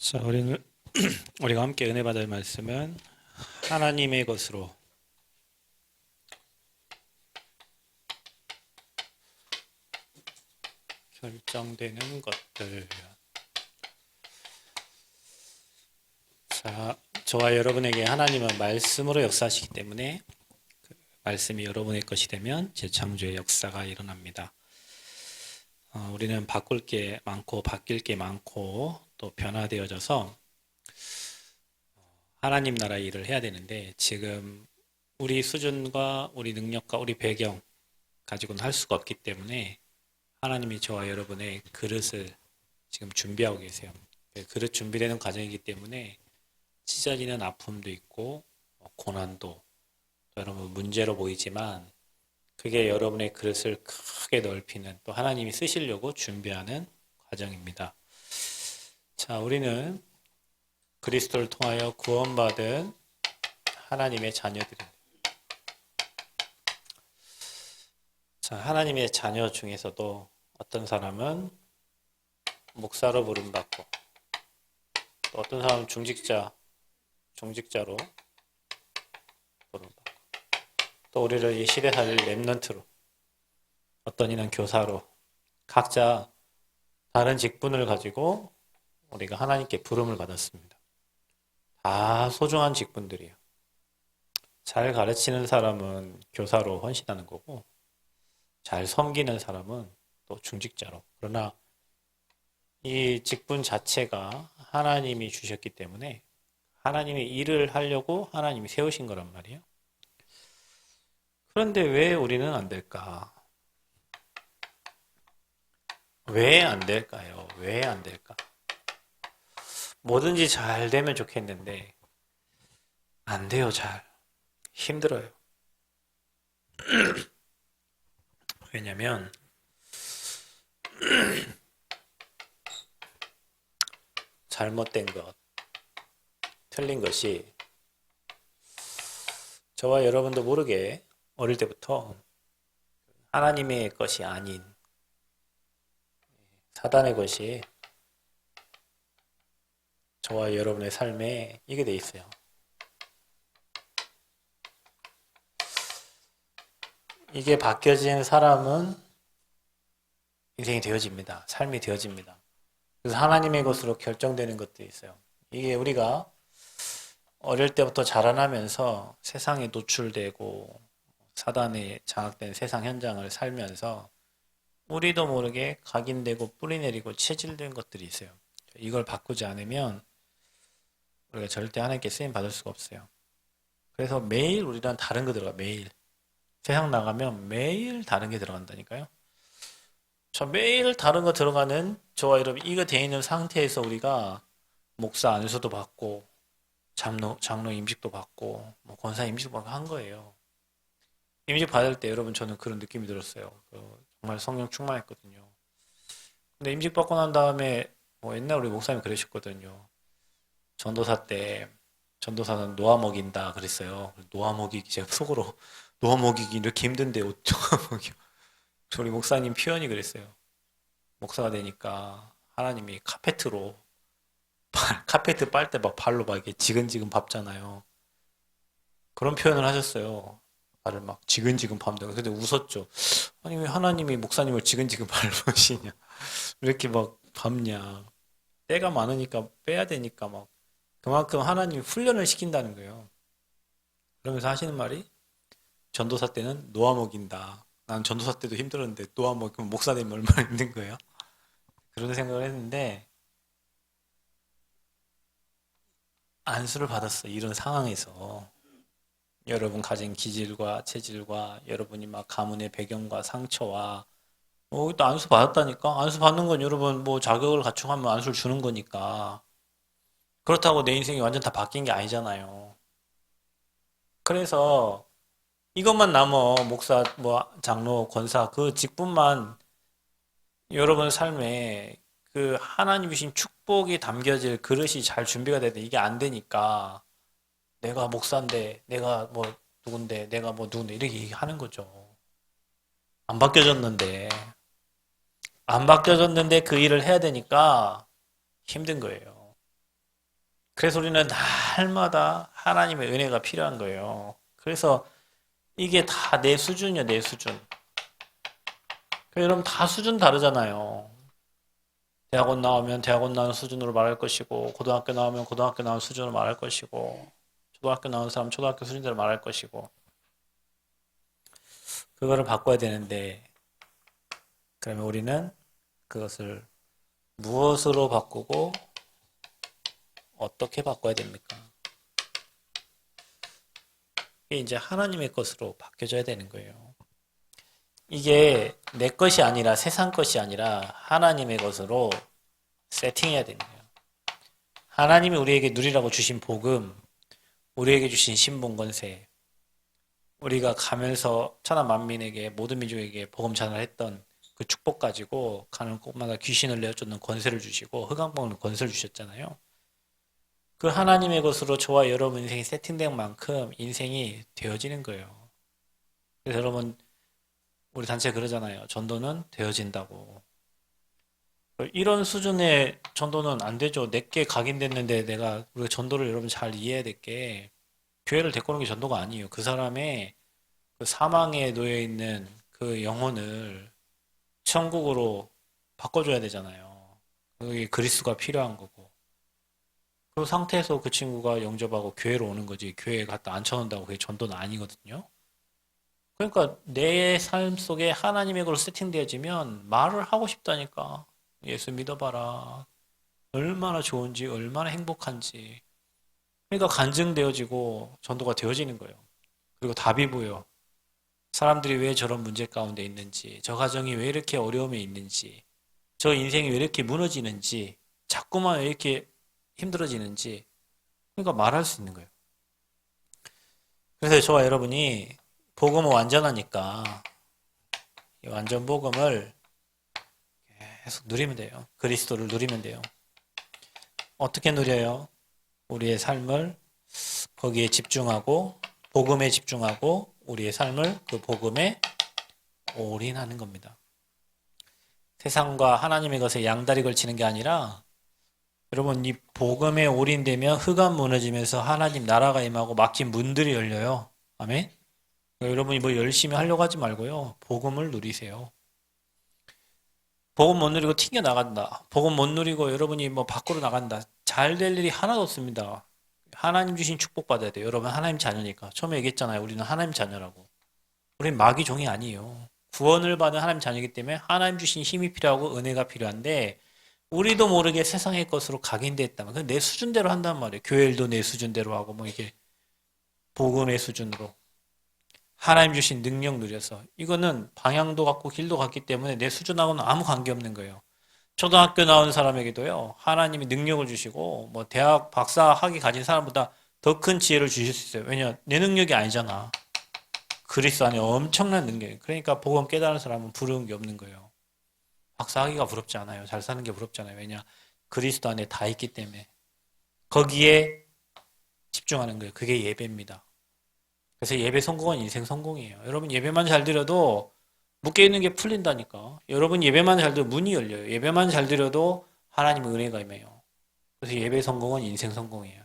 자, 우리가 함께 은혜 받을 말씀은 하나님의 것으로 결정되는 것들. 자, 저와 여러분에게 하나님은 말씀으로 역사하시기 때문에 그 말씀이 여러분의 것이 되면 재창조의 역사가 일어납니다. 우리는 바꿀 게 많고 바뀔 게 많고 또 변화되어져서 하나님 나라 일을 해야 되는데 지금 우리 수준과 우리 능력과 우리 배경 가지고는 할 수가 없기 때문에 하나님이 저와 여러분의 그릇을 지금 준비하고 계세요. 그릇 준비되는 과정이기 때문에 찢어지는 아픔도 있고 고난도 여러분 문제로 보이지만 그게 여러분의 그릇을 크게 넓히는 또 하나님이 쓰시려고 준비하는 과정입니다. 자, 우리는 그리스도를 통하여 구원받은 하나님의 자녀들입니다. 자, 하나님의 자녀 중에서도 어떤 사람은 목사로 부름받고 또 어떤 사람은 중직자로 부름받고 또 우리를 이 시대 살릴 렘넌트로 어떤 이는 교사로 각자 다른 직분을 가지고 우리가 하나님께 부름을 받았습니다. 다 소중한 직분들이에요. 잘 가르치는 사람은 교사로 헌신하는 거고 잘 섬기는 사람은 또 중직자로. 그러나 이 직분 자체가 하나님이 주셨기 때문에 하나님이 일을 하려고 하나님이 세우신 거란 말이에요. 그런데 왜 우리는 안 될까? 왜 안 될까요? 왜 안 될까? 뭐든지 잘 되면 좋겠는데 안 돼요, 잘. 힘들어요. 왜냐면 잘못된 것, 틀린 것이 저와 여러분도 모르게 어릴 때부터 하나님의 것이 아닌 사단의 것이 저와 여러분의 삶에 이게 돼 있어요. 이게 바뀌어진 사람은 인생이 되어집니다. 삶이 되어집니다. 그래서 하나님의 것으로 결정되는 것들이 있어요. 이게 우리가 어릴 때부터 자라나면서 세상에 노출되고 사단에 장악된 세상 현장을 살면서 우리도 모르게 각인되고 뿌리내리고 체질된 것들이 있어요. 이걸 바꾸지 않으면 우리가 절대 하나님께 쓰임 받을 수가 없어요. 그래서 매일 우리랑 다른 거 들어가. 매일 세상 나가면 매일 다른 게 들어간다니까요. 저 매일 다른 거 들어가는 저와 여러분 이거 돼 있는 상태에서 우리가 목사 안수도 받고 장로 임직도 받고 뭐 권사 임직도 받고 한 거예요. 임직 받을 때 여러분 저는 그런 느낌이 들었어요. 정말 성령 충만했거든요. 근데 임직 받고 난 다음에 뭐 옛날 우리 목사님 그러셨거든요. 전도사 때 전도사는 놓아 먹인다 그랬어요. 놓아 먹이기 제가 속으로 놓아 먹이기 이렇게 힘든데 어쩌아 먹여. 우리 목사님 표현이 그랬어요. 목사가 되니까 하나님이 카페트 빨 때 막 발로 막 이렇게 지근지근 밟잖아요. 그런 표현을 하셨어요. 발을 막 지근지근 밟는다고. 근데 웃었죠. 아니 왜 하나님이 목사님을 지근지근 밟으시냐. 왜 이렇게 막 밟냐. 때가 많으니까 빼야 되니까 막 그만큼 하나님이 훈련을 시킨다는 거예요. 그러면서 하시는 말이 전도사 때는 놓아 먹인다. 난 전도사 때도 힘들었는데 놓아 먹으면 목사 되면 얼마나 힘든 거예요. 그런 생각을 했는데 안수를 받았어요. 이런 상황에서. 여러분 가진 기질과 체질과 여러분이 막 가문의 배경과 상처와 또 안수 받았다니까. 안수 받는 건 여러분 뭐 자격을 갖추고 하면 안수를 주는 거니까. 그렇다고 내 인생이 완전 다 바뀐 게 아니잖아요. 그래서 이것만 남어 목사 뭐 장로 권사 그 직분만 여러분 삶에 그 하나님 주신 축복이 담겨질 그릇이 잘 준비가 되는데 이게 안 되니까 내가 목사인데 내가 뭐 누군데 내가 뭐 누군데 이렇게 하는 거죠. 안 바뀌어졌는데 안 바뀌어졌는데 그 일을 해야 되니까 힘든 거예요. 그래서 우리는 날마다 하나님의 은혜가 필요한 거예요. 그래서 이게 다 내 수준이야, 내 수준. 여러분 다 수준 다르잖아요. 대학원 나오면 대학원 나온 수준으로 말할 것이고, 고등학교 나오면 고등학교 나온 수준으로 말할 것이고, 초등학교 나온 사람 초등학교 수준대로 말할 것이고, 그거를 바꿔야 되는데, 그러면 우리는 그것을 무엇으로 바꾸고 어떻게 바꿔야 됩니까? 이게 이제 하나님의 것으로 바뀌어져야 되는 거예요. 이게 내 것이 아니라 세상 것이 아니라 하나님의 것으로 세팅해야 되는 거예요. 하나님이 우리에게 누리라고 주신 복음, 우리에게 주신 신분 권세, 우리가 가면서 천하 만민에게 모든 민족에게 복음 전할했던 그 축복 가지고 가는 곳마다 귀신을 내어쫓는 권세를 주시고 흑암봉을 권세를 주셨잖아요. 그 하나님의 것으로 저와 여러분 인생이 세팅된 만큼 인생이 되어지는 거예요. 그래서 여러분 우리 단체 그러잖아요. 전도는 되어진다고. 이런 수준의 전도는 안 되죠. 내게 각인됐는데 우리가 전도를 여러분 잘 이해해야 될 게 교회를 데리고 오는 게 전도가 아니에요. 그 사람의 그 사망에 놓여 있는 그 영혼을 천국으로 바꿔줘야 되잖아요. 그게 그리스도가 필요한 거고. 그 상태에서 그 친구가 영접하고 교회로 오는 거지. 교회에 갖다 앉혀놓는다고 그게 전도는 아니거든요. 그러니까 내 삶 속에 하나님의 걸로 세팅되어지면 말을 하고 싶다니까. 예수 믿어봐라. 얼마나 좋은지, 얼마나 행복한지. 그러니까 간증되어지고 전도가 되어지는 거예요. 그리고 답이 보여. 사람들이 왜 저런 문제 가운데 있는지, 저 가정이 왜 이렇게 어려움에 있는지, 저 인생이 왜 이렇게 무너지는지, 자꾸만 왜 이렇게 힘들어지는지, 그러니까 말할 수 있는 거예요. 그래서 저와 여러분이 복음은 완전하니까 이 완전 복음을 계속 누리면 돼요. 그리스도를 누리면 돼요. 어떻게 누려요? 우리의 삶을 거기에 집중하고 복음에 집중하고 우리의 삶을 그 복음에 올인하는 겁니다. 세상과 하나님의 것에 양다리 걸치는 게 아니라 여러분 이 복음에 올인되면 흑암 무너지면서 하나님 나라가 임하고 막힌 문들이 열려요. 아멘. 여러분이 뭐 열심히 하려고 하지 말고요. 복음을 누리세요. 복음 못 누리고 튕겨 나간다. 복음 못 누리고 여러분이 뭐 밖으로 나간다. 잘 될 일이 하나도 없습니다. 하나님 주신 축복 받아야 돼요. 여러분 하나님 자녀니까. 처음에 얘기했잖아요. 우리는 하나님 자녀라고. 우리는 마귀 종이 아니에요. 구원을 받은 하나님 자녀이기 때문에 하나님 주신 힘이 필요하고 은혜가 필요한데 우리도 모르게 세상의 것으로 각인됐다면 그건 내 수준대로 한단 말이에요. 교회 일도 내 수준대로 하고 뭐 이게 복음의 수준으로 하나님 주신 능력 누려서 이거는 방향도 같고 길도 같기 때문에 내 수준하고는 아무 관계없는 거예요. 초등학교 나온 사람에게도요. 하나님이 능력을 주시고 뭐 대학 박사 학위 가진 사람보다 더 큰 지혜를 주실 수 있어요. 왜냐? 내 능력이 아니잖아. 그리스도 안에 엄청난 능력이에요. 그러니까 복음 깨달은 사람은 부러운 게 없는 거예요. 박사 학위가 부럽지 않아요. 잘 사는 게 부럽잖아요. 왜냐? 그리스도 안에 다 있기 때문에. 거기에 집중하는 거예요. 그게 예배입니다. 그래서 예배 성공은 인생 성공이에요. 여러분 예배만 잘 드려도 묶여 있는 게 풀린다니까. 여러분 예배만 잘 드려도 문이 열려요. 예배만 잘 드려도 하나님의 은혜가 임해요. 그래서 예배 성공은 인생 성공이에요.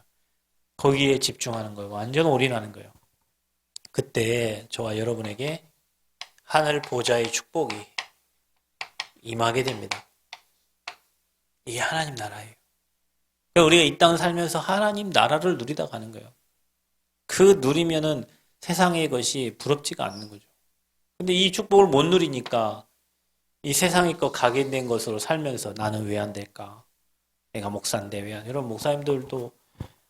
거기에 집중하는 거예요. 완전 올인하는 거예요. 그때 저와 여러분에게 하늘 보좌의 축복이 임하게 됩니다. 이게 하나님 나라예요. 그러니까 우리가 이 땅 살면서 하나님 나라를 누리다 가는 거예요. 그 누리면은 세상의 것이 부럽지가 않는 거죠. 근데 이 축복을 못 누리니까 이 세상의 것 각인된 것으로 살면서 나는 왜 안 될까? 내가 목사인데 왜 안? 여러분 목사님들도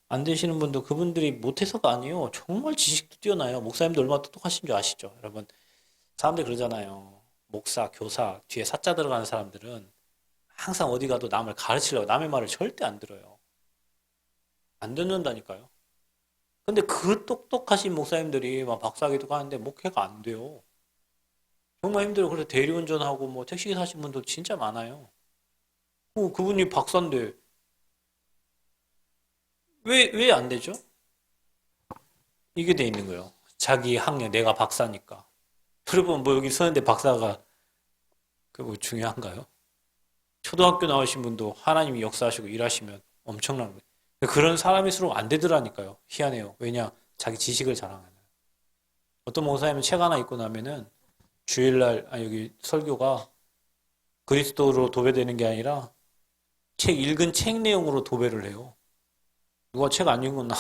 안 되시는 분도 그분들이 못해서가 아니에요. 정말 지식도 뛰어나요. 목사님도 얼마나 똑똑하신 줄 아시죠? 여러분 사람들이 그러잖아요. 목사, 교사 뒤에 사자 들어가는 사람들은 항상 어디 가도 남을 가르치려고 남의 말을 절대 안 들어요. 안 듣는다니까요. 근데 그 똑똑하신 목사님들이 막 박사학위도 가는데 목회가 안 돼요. 정말 힘들어요. 그래서 대리운전하고 뭐 택시기사 하신 분도 진짜 많아요. 그분이 박사인데 왜 안 되죠? 이게 돼 있는 거예요. 자기 학력, 내가 박사니까. 여러분 뭐 여기 서는데 박사가 그거 중요한가요? 초등학교 나오신 분도 하나님이 역사하시고 일하시면 엄청난 거예요. 그런 사람일수록 안 되더라니까요. 희한해요. 왜냐? 자기 지식을 자랑하는. 어떤 목사님은 책 하나 읽고 나면은 주일날, 여기 설교가 그리스도로 도배되는 게 아니라 책 읽은 책 내용으로 도배를 해요. 누가 책 안 읽었나?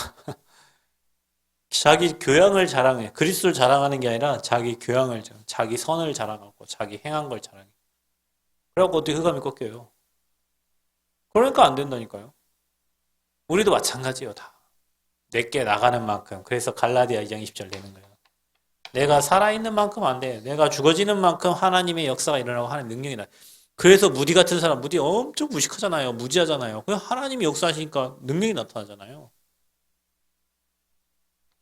자기 교양을 자랑해. 그리스도를 자랑하는 게 아니라 자기 교양을, 자기 선을 자랑하고 자기 행한 걸 자랑해. 그래갖고 어떻게 흑암이 꺾여요? 그러니까 안 된다니까요. 우리도 마찬가지예요, 다. 내게 나가는 만큼. 그래서 갈라디아 2장 20절 되는 거예요. 내가 살아있는 만큼 안 돼. 내가 죽어지는 만큼 하나님의 역사가 일어나고 하나님의 능력이 나. 그래서 무디 같은 사람, 무디 엄청 무식하잖아요. 무지하잖아요. 그냥 하나님이 역사하시니까 능력이 나타나잖아요.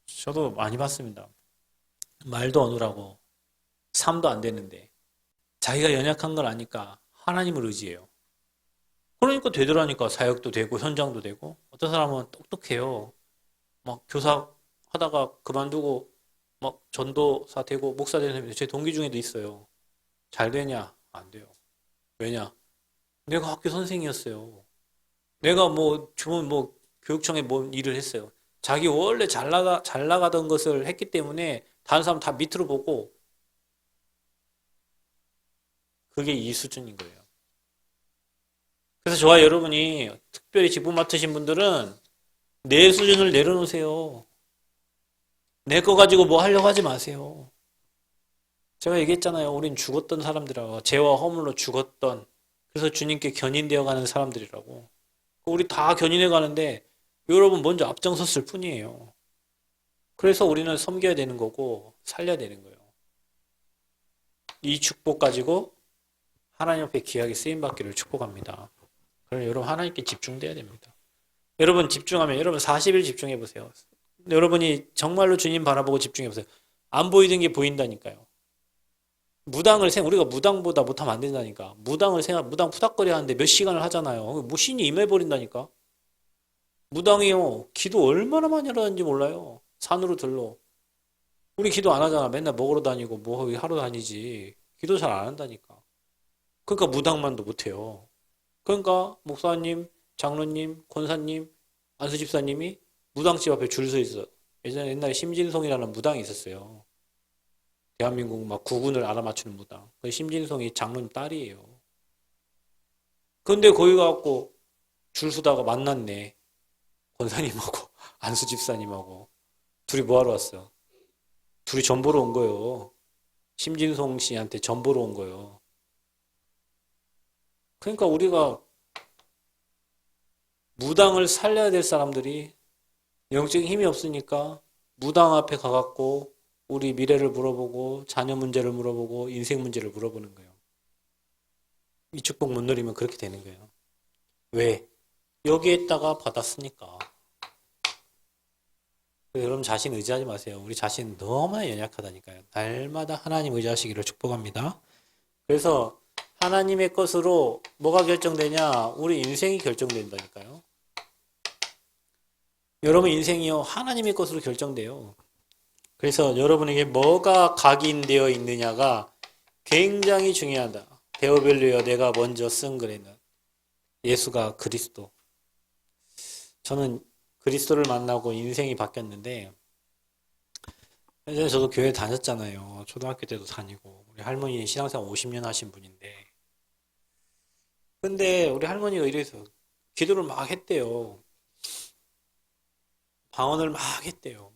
저도 많이 봤습니다. 말도 어눌하고 삶도 안 되는데 자기가 연약한 걸 아니까 하나님을 의지해요. 그러니까 되더라니까. 사역도 되고 현장도 되고. 어떤 사람은 똑똑해요. 막 교사 하다가 그만두고 막 전도사 되고 목사 되는 사람이 제 동기 중에도 있어요. 잘 되냐? 안 돼요. 왜냐? 내가 학교 선생이었어요. 내가 주문 교육청에 일을 했어요. 자기 원래 잘 나가던 것을 했기 때문에 다른 사람 다 밑으로 보고 그게 이 수준인 거예요. 그래서 저와 여러분이 특별히 직분 맡으신 분들은 내 수준을 내려놓으세요. 내 거 가지고 뭐 하려고 하지 마세요. 제가 얘기했잖아요. 우린 죽었던 사람들이라고. 죄와 허물로 죽었던. 그래서 주님께 견인되어 가는 사람들이라고. 우리 다 견인해 가는데 여러분 먼저 앞장섰을 뿐이에요. 그래서 우리는 섬겨야 되는 거고 살려야 되는 거예요. 이 축복 가지고 하나님 앞에 귀하게 쓰임받기를 축복합니다. 그럼 여러분 하나님께 집중돼야 됩니다. 여러분 집중하면 여러분 40일 집중해 보세요. 여러분이 정말로 주님 바라보고 집중해 보세요. 안 보이던 게 보인다니까요. 우리가 무당보다 못하면 안 된다니까. 무당 푸닥거리 하는데 몇 시간을 하잖아요. 신이 임해버린다니까. 무당이요. 기도 얼마나 많이 하는지 몰라요. 산으로 들러. 우리 기도 안 하잖아. 맨날 먹으러 다니고 하러 다니지. 기도 잘 안 한다니까. 그러니까 무당만도 못해요. 그러니까 목사님, 장로님, 권사님, 안수집사님이 무당집 앞에 줄 서 있어. 옛날에 심진송이라는 무당이 있었어요. 대한민국 막 구군을 알아맞추는 무당. 그 심진송이 장로님 딸이에요. 근데 거기 가갖고 줄 서다가 만났네. 권사님하고 안수집사님하고 둘이 뭐하러 왔어? 둘이 전 보러 온 거예요. 심진송 씨한테 전 보러 온 거예요. 그러니까 우리가 무당을 살려야 될 사람들이 영적인 힘이 없으니까 무당 앞에 가갖고 우리 미래를 물어보고 자녀 문제를 물어보고 인생 문제를 물어보는 거예요. 이 축복 못 누리면 그렇게 되는 거예요. 왜? 여기에다가 받았으니까. 여러분 자신 의지하지 마세요. 우리 자신 너무나 연약하다니까요. 날마다 하나님 의지하시기를 축복합니다. 그래서 하나님의 것으로 뭐가 결정되냐? 우리 인생이 결정된다니까요. 여러분 인생이요. 하나님의 것으로 결정돼요. 그래서 여러분에게 뭐가 각인되어 있느냐가 굉장히 중요하다. 데오벨류여 내가 먼저 쓴 글에는 예수가 그리스도. 저는 그리스도를 만나고 인생이 바뀌었는데 예전에 저도 교회 다녔잖아요. 초등학교 때도 다니고 우리 할머니 신앙생활 50년 하신 분인데 근데 우리 할머니가 이래서 기도를 막 했대요. 방언을 막 했대요.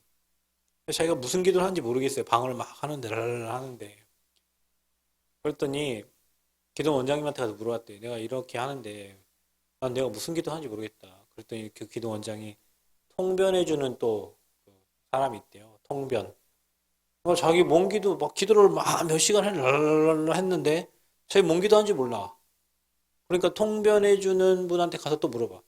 자기가 무슨 기도를 하는지 모르겠어요. 방언을 막 하는데 하는데 그랬더니 기도 원장님한테 가서 물어봤대요. 내가 이렇게 하는데 난 내가 무슨 기도 하는지 모르겠다. 그랬더니 그 기도 원장이 통변해주는 또 사람이 있대요. 통변. 자기 몸 기도 막 기도를 막 몇 시간 했는데 자기 몸 기도 하는지 몰라. 그러니까 통변해주는 분한테 가서 또 물어봐.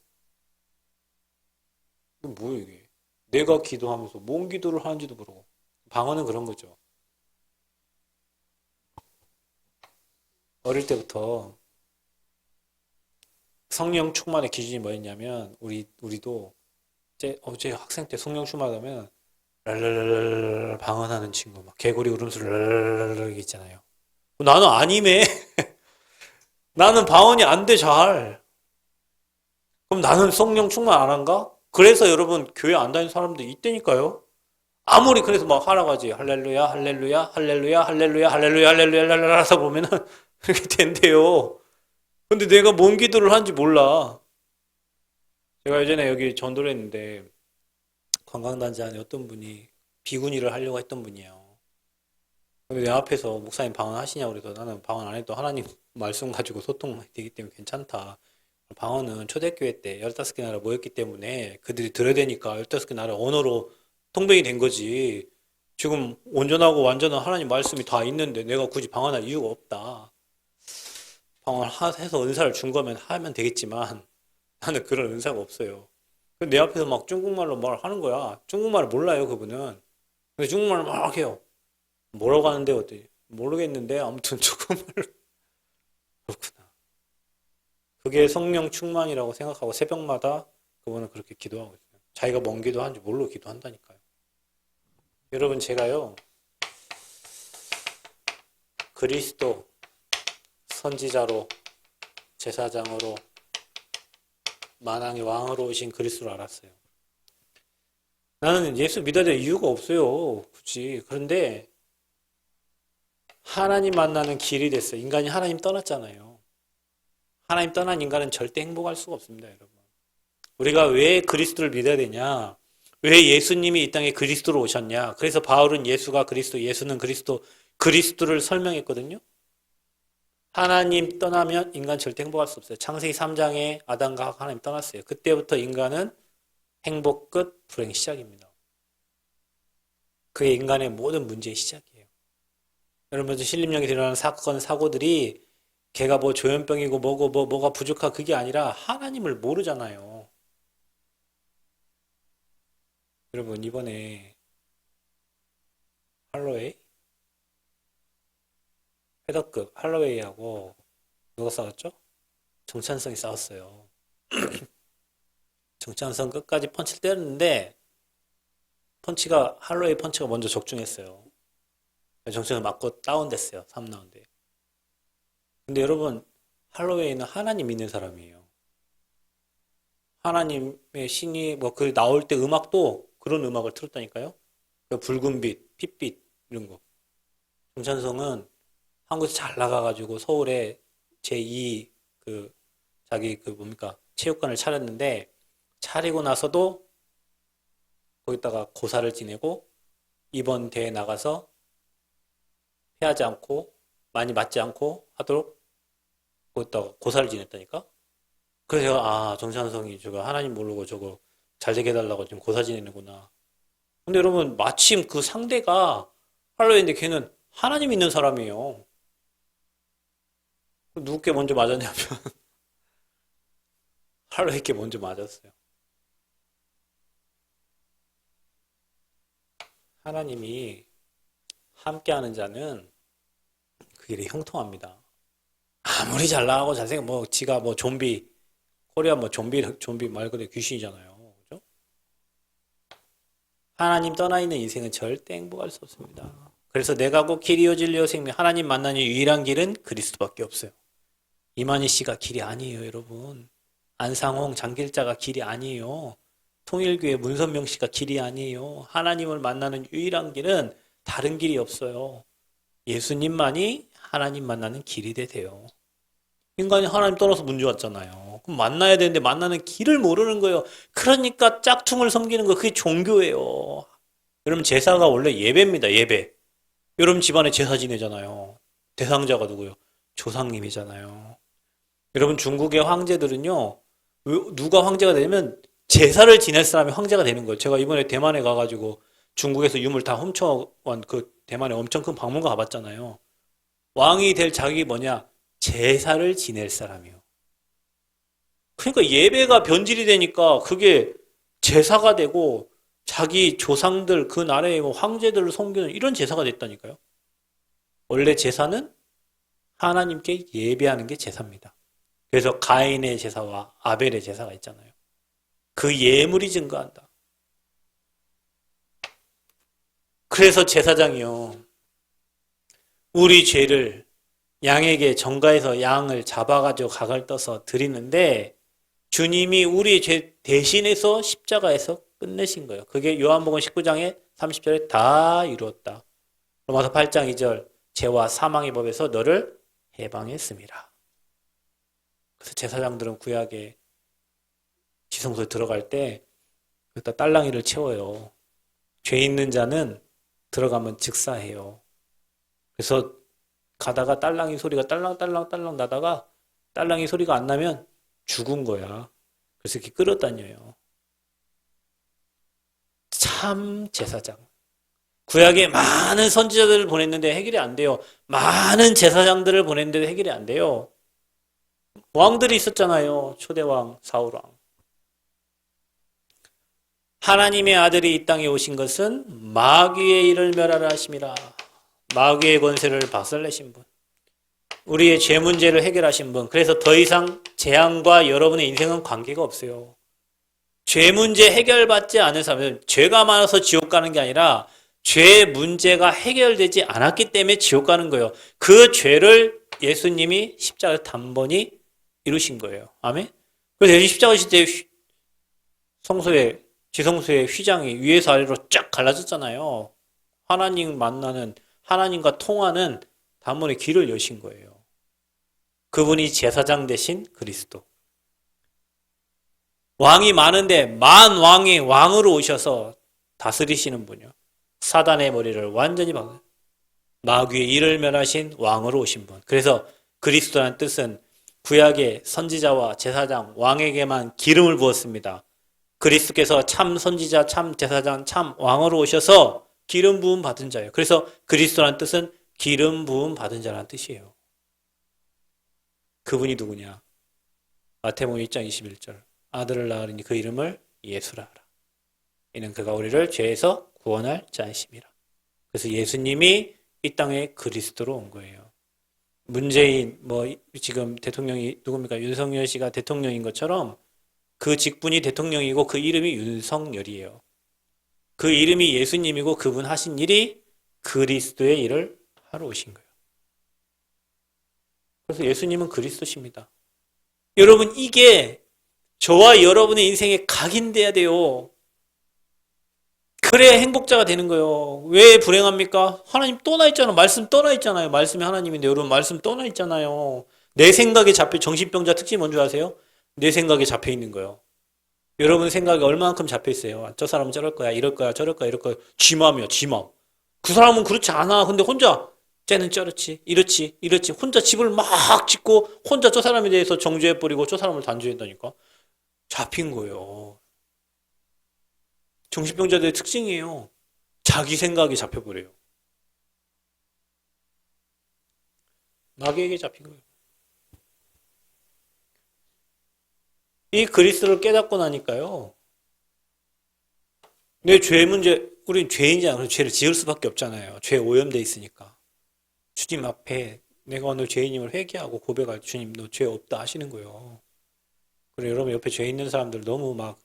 이게 뭐야 이게? 내가 기도하면서 몸 기도를 하는지도 모르고. 방언은 그런 거죠. 어릴 때부터 성령 충만의 기준이 뭐였냐면 우리도 어제 학생 때 성령 충만하면 랄랄랄랄 방언하는 친구 막 개구리 울음소리 랄랄랄 있잖아요. 나는 아니매. 나는 방언이 안 돼 잘. 그럼 나는 성령 충만 안 한가? 그래서 여러분 교회 안 다니는 사람들 있다니까요. 아무리 그래서 막 하라고 하지. 할렐루야, 할렐루야, 할렐루야, 할렐루야, 할렐루야, 할렐루야, 할렐루야 하다 보면은 그렇게 된대요. 근데 내가 뭔 기도를 하는지 몰라. 제가 예전에 여기 전도를 했는데 관광단지 안에 어떤 분이 비구니를 하려고 했던 분이에요. 근데 내 앞에서 목사님 방언하시냐고 그래서 나는 방언 안 해도 하나님 말씀 가지고 소통되기 때문에 괜찮다. 방언은 초대교회 때 15개 나라 모였기 때문에 그들이 들어야 되니까 15개 나라 언어로 통번이 된 거지. 지금 온전하고 완전한 하나님 말씀이 다 있는데 내가 굳이 방언할 이유가 없다. 방언해서 은사를 준 거면 하면 되겠지만 나는 그런 은사가 없어요. 내 앞에서 막 중국말로 말 하는 거야. 중국말을 몰라요, 그분은. 근데 중국말을 막 해요. 뭐라고 하는데 어떻게 모르겠는데 아무튼 중국말로 그렇구나. 그게 성령 충만이라고 생각하고 새벽마다 그분은 그렇게 기도하고 있어요. 자기가 뭔 기도하는지 모르고 기도한다니까요. 여러분 제가요 그리스도 선지자로 제사장으로 만왕의 왕으로 오신 그리스도를 알았어요. 나는 예수 믿어야 될 이유가 없어요. 굳이. 그런데 하나님 만나는 길이 됐어요. 인간이 하나님 떠났잖아요. 하나님 떠난 인간은 절대 행복할 수가 없습니다, 여러분. 우리가 왜 그리스도를 믿어야 되냐? 왜 예수님이 이 땅에 그리스도로 오셨냐? 그래서 바울은 예수가 그리스도, 예수는 그리스도, 그리스도를 설명했거든요. 하나님 떠나면 인간 절대 행복할 수 없어요. 창세기 3장에 아담과 하나님 떠났어요. 그때부터 인간은 행복 끝, 불행 시작입니다. 그게 인간의 모든 문제의 시작이에요. 여러분, 신림역에 일어나는 사건, 사고들이 걔가 뭐 조현병이고 뭐가 부족하 그게 아니라 하나님을 모르잖아요. 여러분, 이번에 할로웨이? 패더급 할로웨이하고 누가 싸웠죠? 정찬성이 싸웠어요. 정찬성 끝까지 펀치를 때렸는데 할로웨이 펀치가 먼저 적중했어요. 정찬성을 맞고 다운됐어요. 3라운드에. 근데 여러분 할로웨이는 하나님 믿는 사람이에요. 하나님의 신이 그 나올 때 음악도 그런 음악을 틀었다니까요. 붉은 빛, 핏빛 이런 거. 정찬성은 한국에서 잘 나가가지고 서울에 제2 자기 체육관을 차렸는데 차리고 나서도 거기다가 고사를 지내고 이번 대회 나가서 패하지 않고 많이 맞지 않고 하도록 거기다가 고사를 지냈다니까. 그래서 제가 정찬성이 저거 하나님 모르고 저거 잘 되게 해달라고 지금 고사 지내는구나. 근데 여러분 마침 그 상대가 할로윈인데 걔는 하나님 있는 사람이에요. 누구께 먼저 맞았냐면 할로윈께 먼저 맞았어요. 하나님이 함께하는 자는 그 길이 형통합니다. 아무리 잘 나가고 잘생겨 지가 좀비 코리아 좀비 말 그대로 귀신이잖아요. 그죠? 하나님 떠나 있는 인생은 절대 행복할 수 없습니다. 그래서 내가 곧 길이요 진리요 생명 하나님 만나는 유일한 길은 그리스도밖에 없어요. 이만희 씨가 길이 아니에요, 여러분. 안상홍 장길자가 길이 아니에요. 통일교회 문선명 씨가 길이 아니에요. 하나님을 만나는 유일한 길은 다른 길이 없어요. 예수님만이 하나님 만나는 길이 되세요. 인간이 하나님 떠나서 문제 왔잖아요. 그럼 만나야 되는데 만나는 길을 모르는 거예요. 그러니까 짝퉁을 섬기는 거 그게 종교예요. 여러분 제사가 원래 예배입니다. 예배. 여러분 집안에 제사 지내잖아요. 대상자가 누구요? 조상님이잖아요. 여러분 중국의 황제들은요. 누가 황제가 되면 제사를 지낼 사람이 황제가 되는 거예요. 제가 이번에 대만에 가가지고 중국에서 유물 다 훔쳐온 그 대만에 엄청 큰 박물관 가봤잖아요. 왕이 될 자격이 뭐냐? 제사를 지낼 사람이요. 그러니까 예배가 변질이 되니까 그게 제사가 되고 자기 조상들 그 나라의 황제들을 섬기는 이런 제사가 됐다니까요. 원래 제사는 하나님께 예배하는 게 제사입니다. 그래서 가인의 제사와 아벨의 제사가 있잖아요. 그 예물이 증거한다. 그래서 제사장이요. 우리 죄를 양에게 정가에서 양을 잡아가지고 각을 떠서 드리는데 주님이 우리의 죄 대신해서 십자가에서 끝내신 거예요. 그게 요한복음 19장의 30절에 다 이루었다. 로마서 8장 2절 죄와 사망의 법에서 너를 해방했습니다. 그래서 제사장들은 구약에 지성소에 들어갈 때 여기다 딸랑이를 채워요. 죄 있는 자는 들어가면 즉사해요. 그래서 가다가 딸랑이 소리가 딸랑딸랑딸랑 나다가 딸랑이 소리가 안 나면 죽은 거야. 그래서 이렇게 끌어다녀요. 참 제사장. 구약에 많은 선지자들을 보냈는데 해결이 안 돼요. 많은 제사장들을 보냈는데 해결이 안 돼요. 왕들이 있었잖아요. 초대왕, 사울왕. 하나님의 아들이 이 땅에 오신 것은 마귀의 일을 멸하라 하심이라. 마귀의 권세를 박살내신 분. 우리의 죄 문제를 해결하신 분. 그래서 더 이상 재앙과 여러분의 인생은 관계가 없어요. 죄 문제 해결받지 않은 사람은 죄가 많아서 지옥 가는 게 아니라 죄 문제가 해결되지 않았기 때문에 지옥 가는 거예요. 그 죄를 예수님이 십자가에서 단번이 이루신 거예요. 아멘? 그래서 예수 십자가 질 때 성소에 지성소의 휘장이 위에서 아래로 쫙 갈라졌잖아요. 하나님 만나는, 하나님과 통하는 단번에 길을 여신 거예요. 그분이 제사장 대신 그리스도. 왕이 많은데 만 왕의 왕으로 오셔서 다스리시는 분이요. 사단의 머리를 완전히 박은 마귀의 일을 멸하신 왕으로 오신 분. 그래서 그리스도라는 뜻은 구약의 선지자와 제사장, 왕에게만 기름을 부었습니다. 그리스도께서 참 선지자, 참 제사장, 참 왕으로 오셔서 기름 부음 받은 자예요. 그래서 그리스도라는 뜻은 기름 부음 받은 자라는 뜻이에요. 그분이 누구냐? 마태복음 1장 21절. 아들을 낳으리니 그 이름을 예수라 하라. 이는 그가 우리를 죄에서 구원할 자이심이라. 그래서 예수님이 이 땅에 그리스도로 온 거예요. 문재인 지금 대통령이 누굽니까? 윤석열 씨가 대통령인 것처럼 그 직분이 대통령이고 그 이름이 윤석열이에요. 그 이름이 예수님이고 그분 하신 일이 그리스도의 일을 하러 오신 거예요. 그래서 예수님은 그리스도십니다. 여러분, 이게 저와 여러분의 인생에 각인돼야 돼요. 그래야 행복자가 되는 거예요. 왜 불행합니까? 하나님 떠나 있잖아요. 말씀 떠나 있잖아요. 말씀이 하나님인데 여러분 말씀 떠나 있잖아요. 내 생각에 잡혀, 정신병자 특징이 뭔지 아세요? 내 생각에 잡혀 있는 거예요. 여러분 생각에 얼마만큼 잡혀 있어요? 저 사람은 저럴 거야, 이럴 거야, 저럴 거야, 이럴 거야. 지 맘이요, 지 맘. 그 사람은 그렇지 않아. 근데 혼자 쟤는 저렇지, 이렇지, 이렇지. 혼자 집을 막 짓고 혼자 저 사람에 대해서 정죄해버리고 저 사람을 단죄한다니까. 잡힌 거예요. 정신병자들의 특징이에요. 자기 생각에 잡혀버려요. 마귀에게 잡힌 거예요. 이 그리스도를 깨닫고 나니까요. 내 죄 문제, 우린 죄인이잖아요. 그래서 죄를 지을 수밖에 없잖아요. 죄에 오염돼 있으니까. 주님 앞에 내가 오늘 죄인임을 회개하고 고백할 주님, 너 죄 없다 하시는 거예요. 그리고 여러분 옆에 죄 있는 사람들 너무 막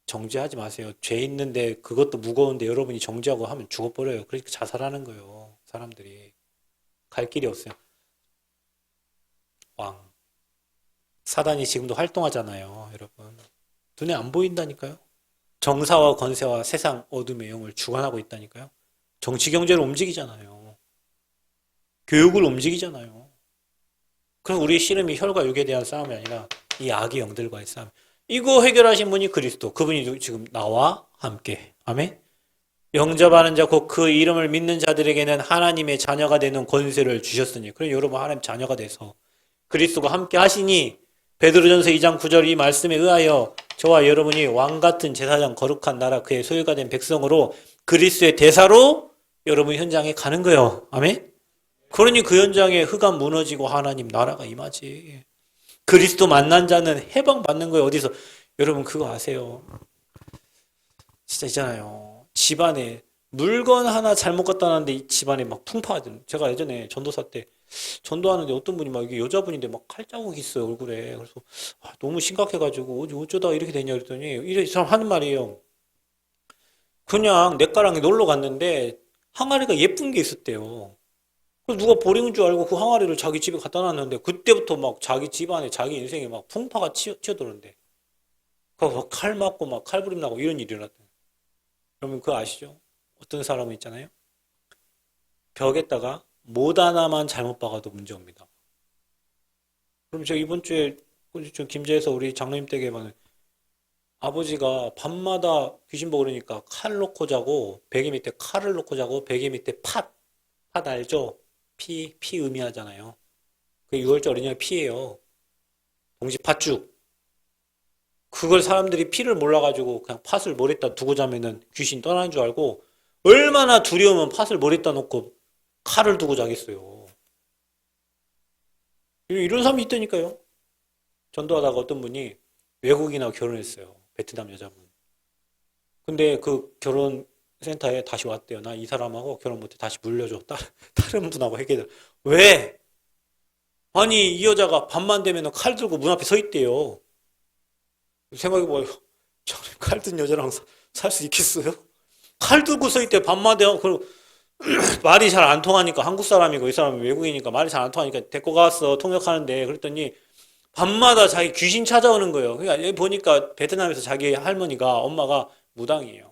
정죄하지 마세요. 죄 있는데 그것도 무거운데 여러분이 정죄하고 하면 죽어버려요. 그러니까 자살하는 거예요. 사람들이. 갈 길이 없어요. 왕. 사단이 지금도 활동하잖아요. 여러분. 눈에 안 보인다니까요. 정사와 권세와 세상 어둠의 영을 주관하고 있다니까요. 정치 경제를 움직이잖아요. 교육을 움직이잖아요. 그럼 우리의 씨름이 혈과 육에 대한 싸움이 아니라 이 악의 영들과의 싸움. 이거 해결하신 분이 그리스도. 그분이 지금 나와 함께. 아멘. 영접하는 자 곧 그 이름을 믿는 자들에게는 하나님의 자녀가 되는 권세를 주셨으니. 그럼 여러분 하나님 자녀가 돼서 그리스도가 함께 하시니 베드로전서 2장 9절 이 말씀에 의하여 저와 여러분이 왕같은 제사장 거룩한 나라 그의 소유가 된 백성으로 그리스도의 대사로 여러분 현장에 가는 거예요. 아멘. 그러니 그 현장에 흑암 무너지고 하나님 나라가 임하지. 그리스도 만난 자는 해방받는 거예요. 어디서? 여러분 그거 아세요? 진짜 있잖아요. 집안에 물건 하나 잘못 갖다 놨는데 이 집안에 막 풍파가 되는. 제가 예전에 전도사 때 전도하는데 어떤 분이 막 이게 여자분인데 막 칼자국이 있어요 얼굴에. 그래서 너무 심각해가지고 어쩌다가 이렇게 되냐 그랬더니 이 사람 하는 말이에요. 그냥 냇가랑에 놀러 갔는데 항아리가 예쁜 게 있었대요. 그래서 누가 버린 줄 알고 그 항아리를 자기 집에 갖다 놨는데 그때부터 막 자기 집안에 자기 인생에 막 풍파가 치어들었는데 칼 맞고 막 칼부림 나고 이런 일이 일어났다. 여러분 그거 아시죠? 어떤 사람은 있잖아요. 벽에다가 못 하나만 잘못 박아도 문제 옵니다. 그럼 제가 이번 주에 저 김제에서 우리 장로님 댁에만 아버지가 밤마다 귀신 먹으려니까 칼 놓고 자고 베개 밑에 칼을 놓고 자고 베개 밑에 팥 알죠? 피 의미하잖아요. 그 6월절 어린이날 피예요. 동지 팥죽. 그걸 사람들이 피를 몰라가지고 그냥 팥을 머리에다 두고 자면은 귀신 떠나는 줄 알고 얼마나 두려우면 팥을 머리에다 놓고 칼을 두고 자겠어요. 이런 사람이 있다니까요. 전도하다가 어떤 분이 외국인하고 결혼했어요. 베트남 여자분. 근데 그 결혼센터에 다시 왔대요. 나 이 사람하고 결혼 못해. 다시 물려줘. 다른 분하고 해결. 왜? 아니, 이 여자가 밤만 되면 칼 들고 문 앞에 서 있대요. 생각해봐요. 칼 든 여자랑 살 수 있겠어요? 칼 들고 서 있대. 밤만 되면. 그리고 말이 잘 안 통하니까 한국 사람이고 이 사람은 외국이니까 말이 잘 안 통하니까 데리고 갔어. 통역하는데. 그랬더니 밤마다 자기 귀신 찾아오는 거예요. 그러니까 여기 보니까 베트남에서 자기 할머니가 엄마가 무당이에요.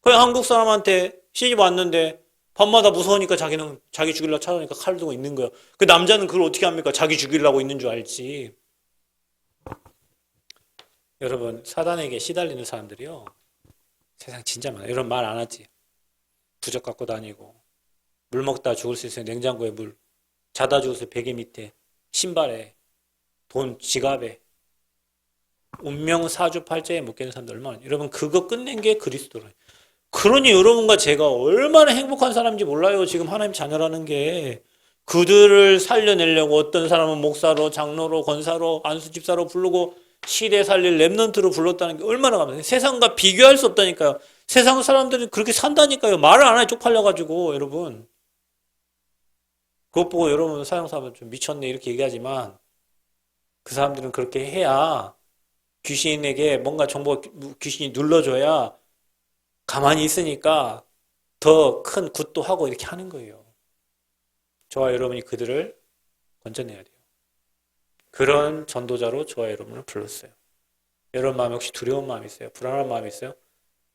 그냥 한국 사람한테 시집 왔는데 밤마다 무서우니까 자기는 자기 죽이려고 찾아오니까 칼 들고 있는 거예요. 그 남자는 그걸 어떻게 합니까? 자기 죽이려고 있는 줄 알지. 여러분 사단에게 시달리는 사람들이요. 세상 진짜 많아요. 이런 말 안 하지. 부적 갖고 다니고 물 먹다 죽을 수 있어요. 냉장고에 물. 자다 죽을 수 있어요. 베개 밑에. 신발에. 돈, 지갑에. 운명 사주팔자에 묶여있는 사람들 얼마나 여러분 그거 끝낸 게 그리스도로. 그러니 여러분과 제가 얼마나 행복한 사람인지 몰라요. 지금 하나님 자녀라는 게. 그들을 살려내려고 어떤 사람은 목사로 장로로 권사로 안수집사로 부르고 시대 살릴 랩넌트로 불렀다는 게 얼마나 감사해요. 세상과 비교할 수 없다니까요. 세상 사람들이 그렇게 산다니까요. 말을 안 하니 쪽팔려가지고 여러분. 그것 보고 여러분 사형사면 좀 미쳤네 이렇게 얘기하지만 그 사람들은 그렇게 해야 귀신에게 뭔가 정보 귀신이 눌러줘야 가만히 있으니까 더 큰 굿도 하고 이렇게 하는 거예요. 저와 여러분이 그들을 건져내야 돼요. 그런 전도자로 저와 여러분을 불렀어요. 여러분 마음에 혹시 두려운 마음이 있어요? 불안한 마음이 있어요?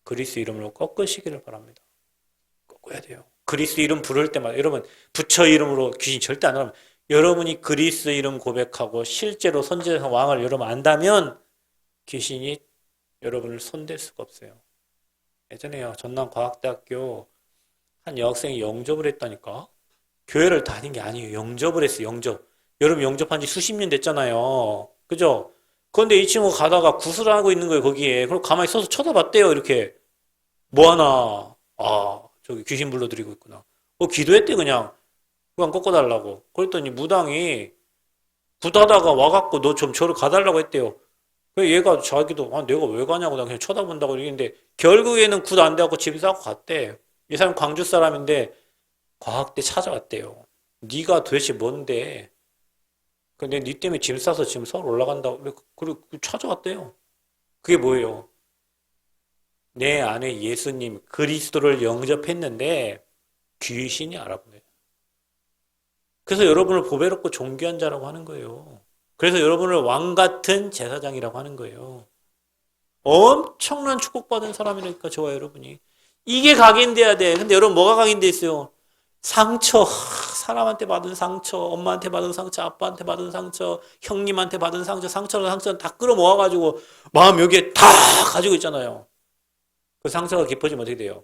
그리스 이름으로 꺾으시기를 바랍니다. 꺾어야 돼요. 그리스 이름 부를 때마다 여러분 부처 이름으로 귀신 절대 안 하면 여러분이 그리스 이름 고백하고 실제로 선지자 왕을 여러분 안다면 귀신이 여러분을 손댈 수가 없어요. 예전에요. 전남과학대학교 한 여학생이 영접을 했다니까. 교회를 다닌 게 아니에요. 영접을 했어요. 영접. 여러분 영접한 지 수십 년 됐잖아요. 그죠? 그런데 이 친구가 가다가 구슬을 하고 있는 거예요. 거기에. 그리고 가만히 서서 쳐다봤대요. 이렇게. 뭐 하나. 아 저기 귀신 불러들이고 있구나. 기도했대 그냥. 그냥 꺾어달라고. 그랬더니 무당이 굿하다가 와갖고 너 좀 저를 가달라고 했대요. 그 얘가 자기도 내가 왜 가냐고 나 그냥 쳐다본다고 얘기했는데 결국에는 굿 안 돼갖고 짐 싸고 갔대. 이 사람 광주 사람인데 과학대 찾아왔대요. 네가 도대체 뭔데? 근데 네 때문에 짐 싸서 지금 서울 올라간다고 그리고 찾아왔대요. 그게 뭐예요? 내 안에 예수님 그리스도를 영접했는데 귀신이 알아보네. 그래서 여러분을 보배롭고 존귀한 자라고 하는 거예요. 그래서 여러분을 왕 같은 제사장이라고 하는 거예요. 엄청난 축복받은 사람이니까 저와 여러분이. 이게 각인돼야 돼. 근데 여러분 뭐가 각인돼 있어요? 상처, 사람한테 받은 상처, 엄마한테 받은 상처, 아빠한테 받은 상처, 형님한테 받은 상처, 상처는 다 끌어모아가지고 마음 여기에 다 가지고 있잖아요. 그 상처가 깊어지면 어떻게 돼요?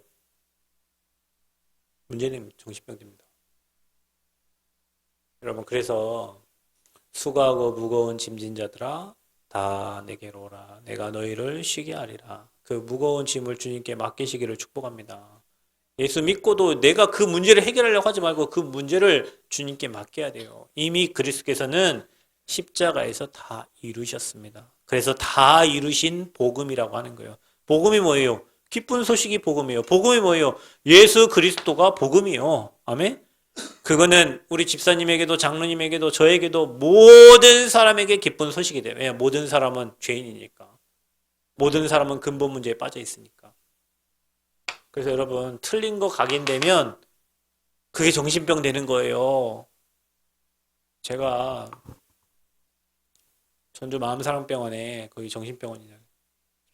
문제는 정신병입니다. 여러분 그래서 수고하고 무거운 짐진 자들아 다 내게로 오라. 내가 너희를 쉬게 하리라. 그 무거운 짐을 주님께 맡기시기를 축복합니다. 예수 믿고도 내가 그 문제를 해결하려고 하지 말고 그 문제를 주님께 맡겨야 돼요. 이미 그리스도께서는 십자가에서 다 이루셨습니다. 그래서 다 이루신 복음이라고 하는 거예요. 복음이 뭐예요? 기쁜 소식이 복음이에요. 복음이 뭐예요? 예수 그리스도가 복음이에요. 아멘? 그거는 우리 집사님에게도 장로님에게도 저에게도 모든 사람에게 기쁜 소식이 돼요. 왜냐하면 모든 사람은 죄인이니까. 모든 사람은 근본 문제에 빠져 있으니까. 그래서 여러분 틀린 거 각인되면 그게 정신병 되는 거예요. 제가 전주 마음사랑병원에 거기 정신병원이냐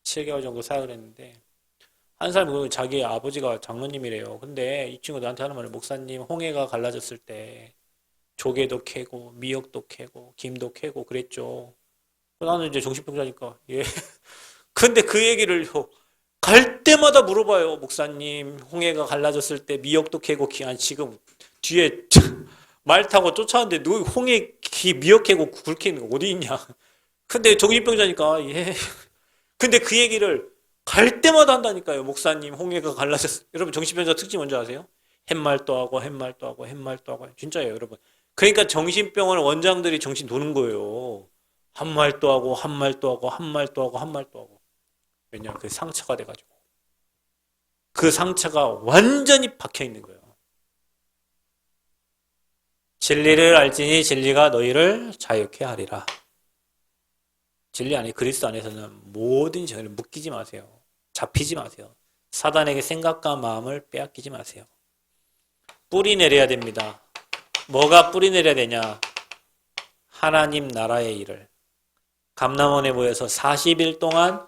7개월 정도 사역을 했는데 한 사람이 자기 아버지가 장로님이래요. 근데 이 친구 나한테 하는 말이 목사님 홍해가 갈라졌을 때 조개도 캐고 미역도 캐고 김도 캐고 그랬죠. 나는 이제 정신병자니까 예. 근데 그 얘기를 갈 때마다 물어봐요. 목사님 홍해가 갈라졌을 때 미역도 캐고 아니 지금 뒤에 말 타고 쫓아왔는데 너 홍해 미역 캐고 굴 캐는 거 어디 있냐. 근데 정신병자니까 예. 근데 그 얘기를 갈 때마다 한다니까요. 목사님 홍해가 갈라졌어. 여러분 정신병자 특징 뭔지 아세요? 햇말도 하고 햇말도 하고 햇말도 하고 진짜예요 여러분. 그러니까 정신병원 원장들이 정신 도는 거예요. 한 말도 하고 한 말도 하고 한 말도 하고 한 말도 하고. 왜냐하면 그 상처가 돼가지고 그 상처가 완전히 박혀 있는 거예요. 진리를 알지니 진리가 너희를 자유케 하리라. 진리 안에 그리스도 안에서는 모든 정의를 묶이지 마세요. 잡히지 마세요. 사단에게 생각과 마음을 빼앗기지 마세요. 뿌리 내려야 됩니다. 뭐가 뿌리 내려야 되냐? 하나님 나라의 일을. 감람원에 모여서 40일 동안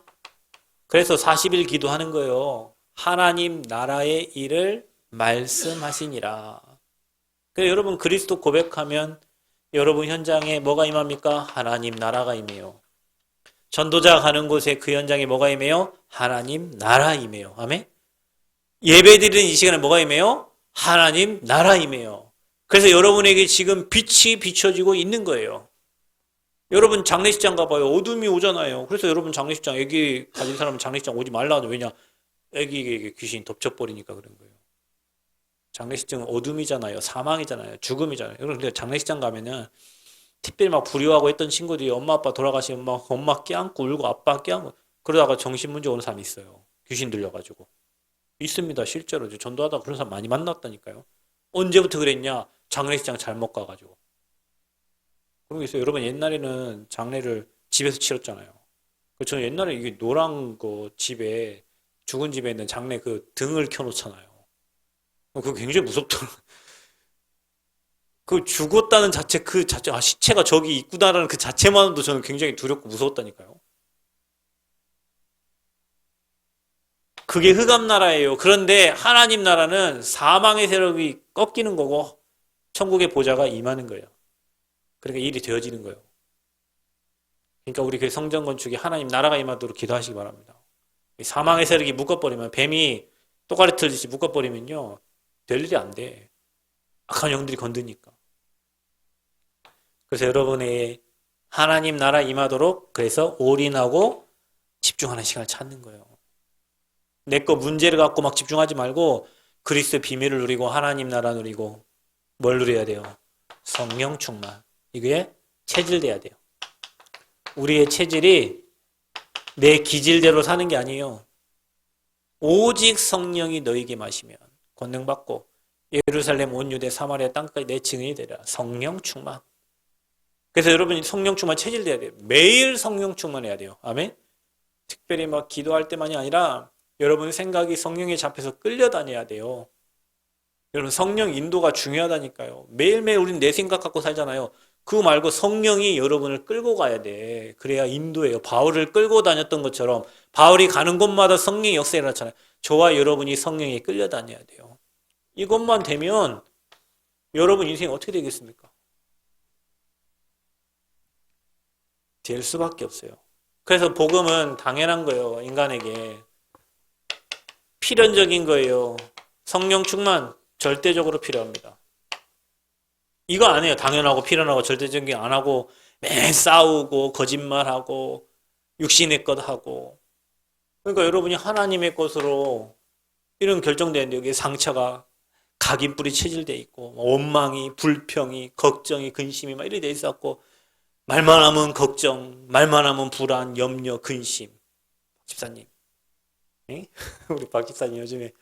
그래서 40일 기도하는 거예요. 하나님 나라의 일을 말씀하시니라. 그래서 여러분 그리스도 고백하면 여러분 현장에 뭐가 임합니까? 하나님 나라가 임해요. 전도자 가는 곳에 그 현장에 뭐가 임해요? 하나님 나라 임해요. 아멘? 예배 드리는 이 시간에 뭐가 임해요? 하나님 나라 임해요. 그래서 여러분에게 지금 빛이 비춰지고 있는 거예요. 여러분 장례식장 가봐요. 어둠이 오잖아요. 그래서 여러분 장례식장 애기 가진 사람은 장례식장 오지 말라 하죠. 왜냐? 애기에게 귀신이 덮쳐버리니까 그런 거예요. 장례식장은 어둠이잖아요. 사망이잖아요. 죽음이잖아요. 여러분 장례식장 가면은 특별히 막 불효하고 했던 친구들이 엄마 아빠 돌아가시면 막 엄마 껴안고 울고 아빠 껴안고 그러다가 정신 문제 오는 사람이 있어요. 귀신 들려가지고. 있습니다. 실제로 전도하다가 그런 사람 많이 만났다니까요. 언제부터 그랬냐? 장례식장 잘못 가가지고. 그런 게 있어요. 여러분 옛날에는 장례를 집에서 치렀잖아요. 저는 옛날에 이게 노란 거 집에 죽은 집에 있는 장례 그 등을 켜놓잖아요. 그거 굉장히 무섭더라고요. 그 죽었다는 자체 그 자체 시체가 저기 있구나라는 그 자체만으로도 저는 굉장히 두렵고 무서웠다니까요. 그게 흑암 나라예요. 그런데 하나님 나라는 사망의 세력이 꺾이는 거고 천국의 보좌가 임하는 거예요. 그러니까 일이 되어지는 거예요. 그러니까 우리 그 성전 건축에 하나님 나라가 임하도록 기도하시기 바랍니다. 사망의 세력이 묶어버리면 뱀이 또가리 틀듯이 묶어버리면요 될 일이 안 돼. 악한 영들이 건드니까. 그래서 여러분의 하나님 나라 임하도록 그래서 올인하고 집중하는 시간을 찾는 거예요. 내 거 문제를 갖고 막 집중하지 말고 그리스도의 비밀을 누리고 하나님 나라 누리고 뭘 누려야 돼요? 성령 충만. 이게 체질돼야 돼요. 우리의 체질이 내 기질대로 사는 게 아니에요. 오직 성령이 너에게 마시면 권능받고 예루살렘 온 유대 사마리아 땅까지 내 증인이 되라. 성령 충만. 그래서 여러분이 성령 충만 체질돼야 돼요. 매일 성령 충만해야 돼요. 아멘. 특별히 막 기도할 때만이 아니라 여러분 생각이 성령에 잡혀서 끌려다녀야 돼요. 여러분 성령 인도가 중요하다니까요. 매일매일 우리는 내 생각 갖고 살잖아요. 그거 말고 성령이 여러분을 끌고 가야 돼. 그래야 인도예요. 바울을 끌고 다녔던 것처럼 바울이 가는 곳마다 성령의 역사가 일어났잖아요. 저와 여러분이 성령에 끌려다녀야 돼요. 이것만 되면 여러분 인생이 어떻게 되겠습니까? 될 수밖에 없어요. 그래서 복음은 당연한 거예요. 인간에게. 필연적인 거예요. 성령 충만 절대적으로 필요합니다. 이거 안 해요. 당연하고 필연하고 절대적인 게 안 하고 매일 싸우고 거짓말하고 육신의 것 하고. 그러니까 여러분이 하나님의 것으로 이런 결정되는데 여기에 상처가 각인뿌리 체질돼 있고 원망이 불평이 걱정이 근심이 막 이렇게 돼 있었고 말만 하면 걱정, 말만 하면 불안, 염려, 근심. 집사님, 우리 박 집사님 요즘에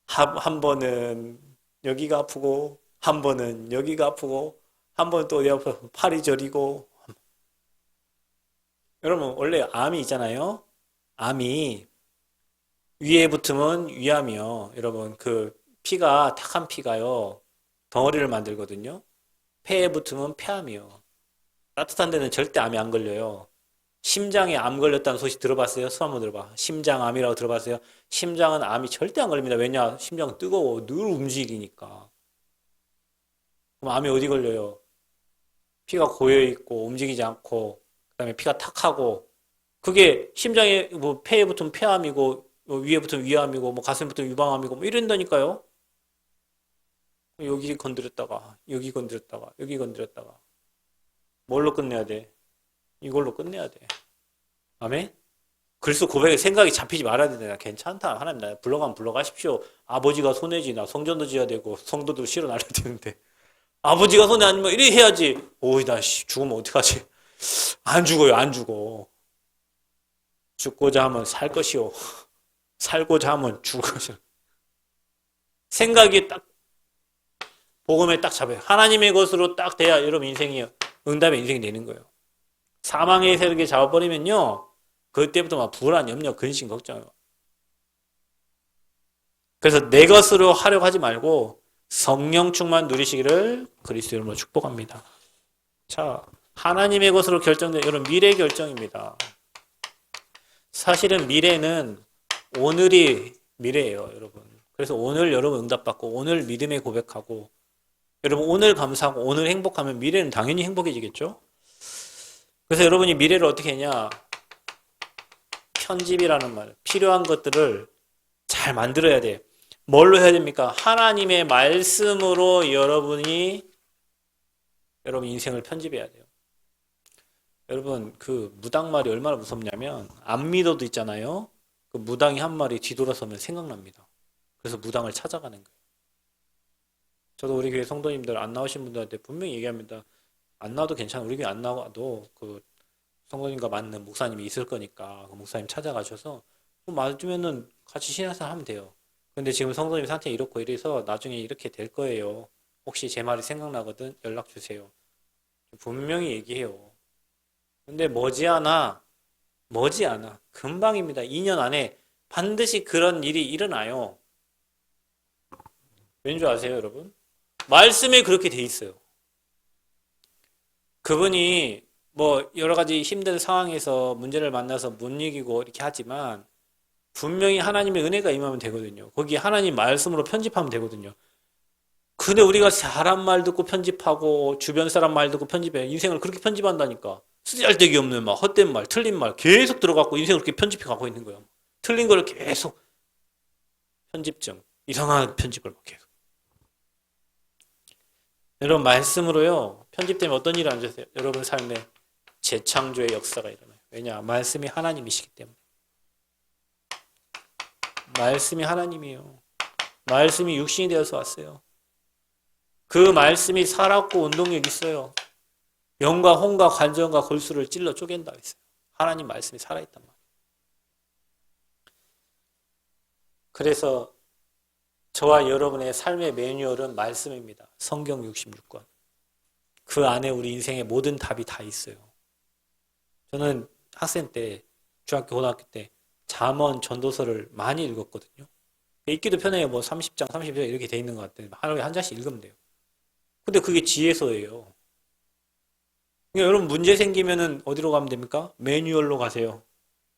한 번은 여기가 아프고 한 번은 여기가 아프고 한 번은 또 어디 아프고 팔이 저리고. 여러분 원래 암이 있잖아요. 암이 위에 붙으면 위암이요. 여러분 그 피가 탁한 피가요 덩어리를 만들거든요. 폐에 붙으면 폐암이요. 따뜻한 데는 절대 암이 안 걸려요. 심장에 암 걸렸다는 소식 들어봤어요? 손 한번 들어봐. 심장암이라고 들어봤어요? 심장은 암이 절대 안 걸립니다. 왜냐? 심장은 뜨거워. 늘 움직이니까. 그럼 암이 어디 걸려요? 피가 고여있고 움직이지 않고 그다음에 피가 탁하고 그게 심장에 뭐 폐에 붙으면 폐암이고 뭐 위에 붙으면 위암이고 뭐 가슴에 붙으면 유방암이고 뭐 이런다니까요. 여기 건드렸다가 여기 건드렸다가 여기 건드렸다가 뭘로 끝내야 돼? 이걸로 끝내야 돼. 아멘? 글쎄 고백에 생각이 잡히지 말아야 되나 괜찮다. 하나님 나 불러가면 불러가십시오. 아버지가 손해지 나 성전도 지어야 되고 성도도 실어 나가야 되는데 아버지가 손해 아니면 이래 해야지. 오이 나 죽으면 어떡하지? 안 죽어요 안 죽어. 죽고자 하면 살 것이요. 살고자 하면 죽을 것이요. 생각이 딱 복음에 딱 잡아요. 하나님의 것으로 딱 돼야 여러분 인생이 응답의 인생이 되는 거예요. 사망의 세력에 잡아버리면요. 그때부터 막 불안, 염려, 근심, 걱정해요. 그래서 내 것으로 하려고 하지 말고 성령 충만 누리시기를 그리스도 이름으로 축복합니다. 자, 하나님의 것으로 결정된 여러분 미래 결정입니다. 사실은 미래는 오늘이 미래예요, 여러분. 그래서 오늘 여러분 응답받고 오늘 믿음에 고백하고 여러분 오늘 감사하고 오늘 행복하면 미래는 당연히 행복해지겠죠? 그래서 여러분이 미래를 어떻게 했냐? 편집이라는 말, 필요한 것들을 잘 만들어야 돼. 뭘로 해야 됩니까? 하나님의 말씀으로 여러분 인생을 편집해야 돼요. 여러분 그 무당말이 얼마나 무섭냐면 안 믿어도 있잖아요. 그 무당이 한 말이 뒤돌아서면 생각납니다. 그래서 무당을 찾아가는 거예요. 저도 우리 교회 성도님들 안 나오신 분들한테 분명히 얘기합니다. 안 나와도 괜찮아. 우리 교회 안 나와도 그 성도님과 맞는 목사님이 있을 거니까 그 목사님 찾아가셔서 맞으면은 같이 신앙생활 하면 돼요. 근데 지금 성도님 상태 이렇고 이래서 나중에 이렇게 될 거예요. 혹시 제 말이 생각나거든 연락 주세요. 분명히 얘기해요. 근데 머지않아 금방입니다. 2년 안에 반드시 그런 일이 일어나요. 왠 줄 아세요, 여러분? 말씀에 그렇게 돼 있어요. 그분이 뭐 여러 가지 힘든 상황에서 문제를 만나서 못 이기고 이렇게 하지만 분명히 하나님의 은혜가 임하면 되거든요. 거기 하나님 말씀으로 편집하면 되거든요. 근데 우리가 사람 말 듣고 편집하고 주변 사람 말 듣고 편집해. 인생을 그렇게 편집한다니까. 쓰잘데기 없는 말, 헛된 말, 틀린 말 계속 들어갖고 인생을 그렇게 편집해 가고 있는 거예요. 틀린 걸 계속 편집증, 이상한 편집을 막 계속. 여러분 말씀으로요. 편집되면 어떤 일이 안 되세요? 여러분 삶에 재창조의 역사가 일어나요. 왜냐? 말씀이 하나님이시기 때문에. 말씀이 하나님이에요. 말씀이 육신이 되어서 왔어요. 그 말씀이 살았고 운동력 있어요. 영과 혼과 관절과 골수를 찔러 쪼갠다 했어요. 하나님 말씀이 살아있단 말이에요. 그래서 저와 여러분의 삶의 매뉴얼은 말씀입니다. 성경 66권. 그 안에 우리 인생의 모든 답이 다 있어요. 저는 학생 때, 중학교, 고등학교 때 잠언 전도서를 많이 읽었거든요. 읽기도 편해요. 뭐 30장, 30장 이렇게 돼 있는 것 같아요. 하루에 한 장씩 읽으면 돼요. 근데 그게 지혜서예요. 그러니까 여러분 문제 생기면은 어디로 가면 됩니까? 매뉴얼로 가세요.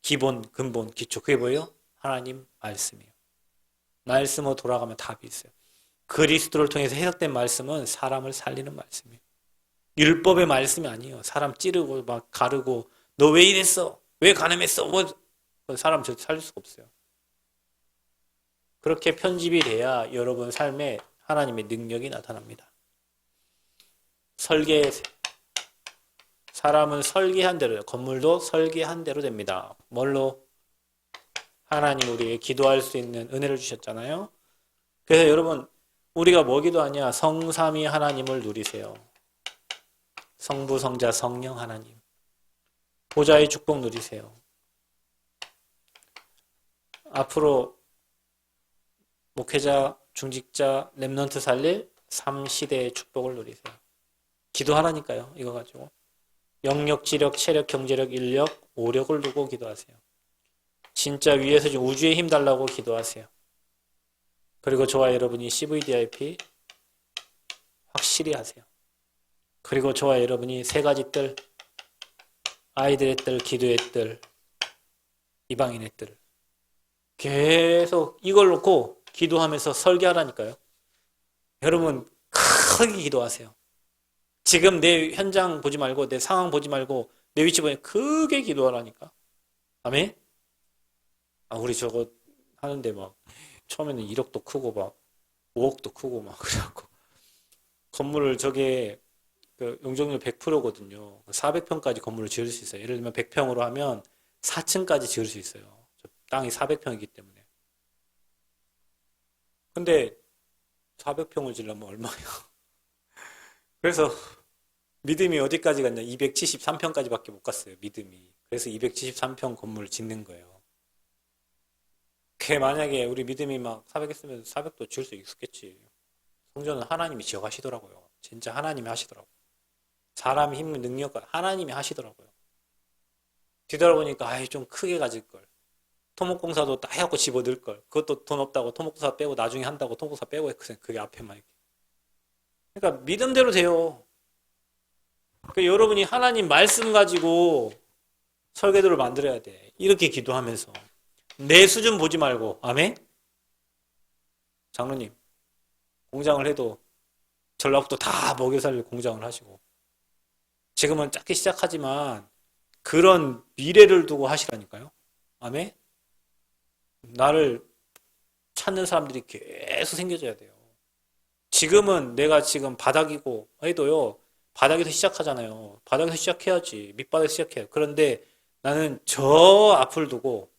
기본, 근본, 기초. 그게 뭐예요? 하나님 말씀이에요. 말씀으로 돌아가면 답이 있어요. 그리스도를 통해서 해석된 말씀은 사람을 살리는 말씀이에요. 율법의 말씀이 아니에요. 사람 찌르고 막 가르고 너 왜 이랬어? 왜 간음했어? 뭐 사람 절대 살릴 수가 없어요. 그렇게 편집이 돼야 여러분 삶에 하나님의 능력이 나타납니다. 사람은 설계한 대로요. 건물도 설계한 대로 됩니다. 뭘로? 하나님 우리에게 기도할 수 있는 은혜를 주셨잖아요. 그래서 여러분 우리가 뭐 기도하냐? 성삼위 하나님을 누리세요. 성부, 성자, 성령 하나님. 보좌의 축복 누리세요. 앞으로 목회자, 중직자, 렘넌트 살릴 3시대의 축복을 누리세요. 기도하라니까요. 이거 가지고. 영력, 지력, 체력, 경제력, 인력, 오력을 두고 기도하세요. 진짜 위에서 좀 우주의 힘 달라고 기도하세요. 그리고 저와 여러분이 CVDIP 확실히 하세요. 그리고 저와 여러분이 세 가지 뜰, 아이들의 뜰, 기도의 뜰, 이방인의 뜰. 계속 이걸 놓고 기도하면서 설계하라니까요. 여러분 크게 기도하세요. 지금 내 현장 보지 말고 내 상황 보지 말고 내 위치 보니 크게 기도하라니까. 아멘? 우리 저거 하는데 막 처음에는 1억도 크고 막 5억도 크고 막 그래갖고 건물을 저게 그 용적률 100%거든요. 400평까지 건물을 지을 수 있어요. 예를 들면 100평으로 하면 4층까지 지을 수 있어요. 저 땅이 400평이기 때문에. 근데 400평을 지으려면 얼마예요? 그래서 믿음이 어디까지 갔냐? 273평까지밖에 못 갔어요. 믿음이. 그래서 273평 건물을 짓는 거예요. 그게 만약에 우리 믿음이 막 400 했으면 400도 지을 수 있었겠지. 성전은 하나님이 지어가시더라고요. 진짜 하나님이 하시더라고요. 사람 힘, 능력, 하나님이 하시더라고요. 뒤돌아보니까 아이 좀 크게 가질 걸. 토목공사도 딱 해갖고 집어넣을 걸. 그것도 돈 없다고 토목공사 빼고 나중에 한다고 토목공사 빼고 했거든. 그게 앞에만 이렇게. 그러니까 믿음대로 돼요. 그러니까 여러분이 하나님 말씀 가지고 설계도를 만들어야 돼. 이렇게 기도하면서 내 수준 보지 말고. 아멘. 장로님 공장을 해도 전라북도 다 먹여 살릴 공장을 하시고 지금은 작게 시작하지만 그런 미래를 두고 하시라니까요. 아멘. 나를 찾는 사람들이 계속 생겨져야 돼요. 지금은 내가 지금 바닥이고 해도요. 바닥에서 시작하잖아요. 바닥에서 시작해야지. 밑바닥에서 시작해요. 그런데 나는 저 앞을 두고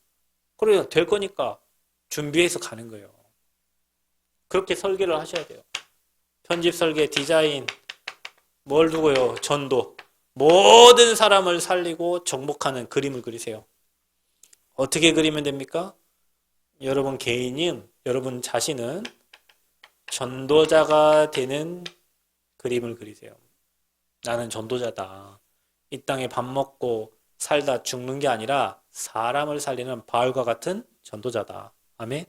그래 될 거니까 준비해서 가는 거예요. 그렇게 설계를 하셔야 돼요. 편집 설계, 디자인, 뭘 두고요? 전도. 모든 사람을 살리고 정복하는 그림을 그리세요. 어떻게 그리면 됩니까? 여러분 개인이, 여러분 자신은 전도자가 되는 그림을 그리세요. 나는 전도자다. 이 땅에 밥 먹고 살다 죽는 게 아니라 사람을 살리는 바울과 같은 전도자다. 아멘.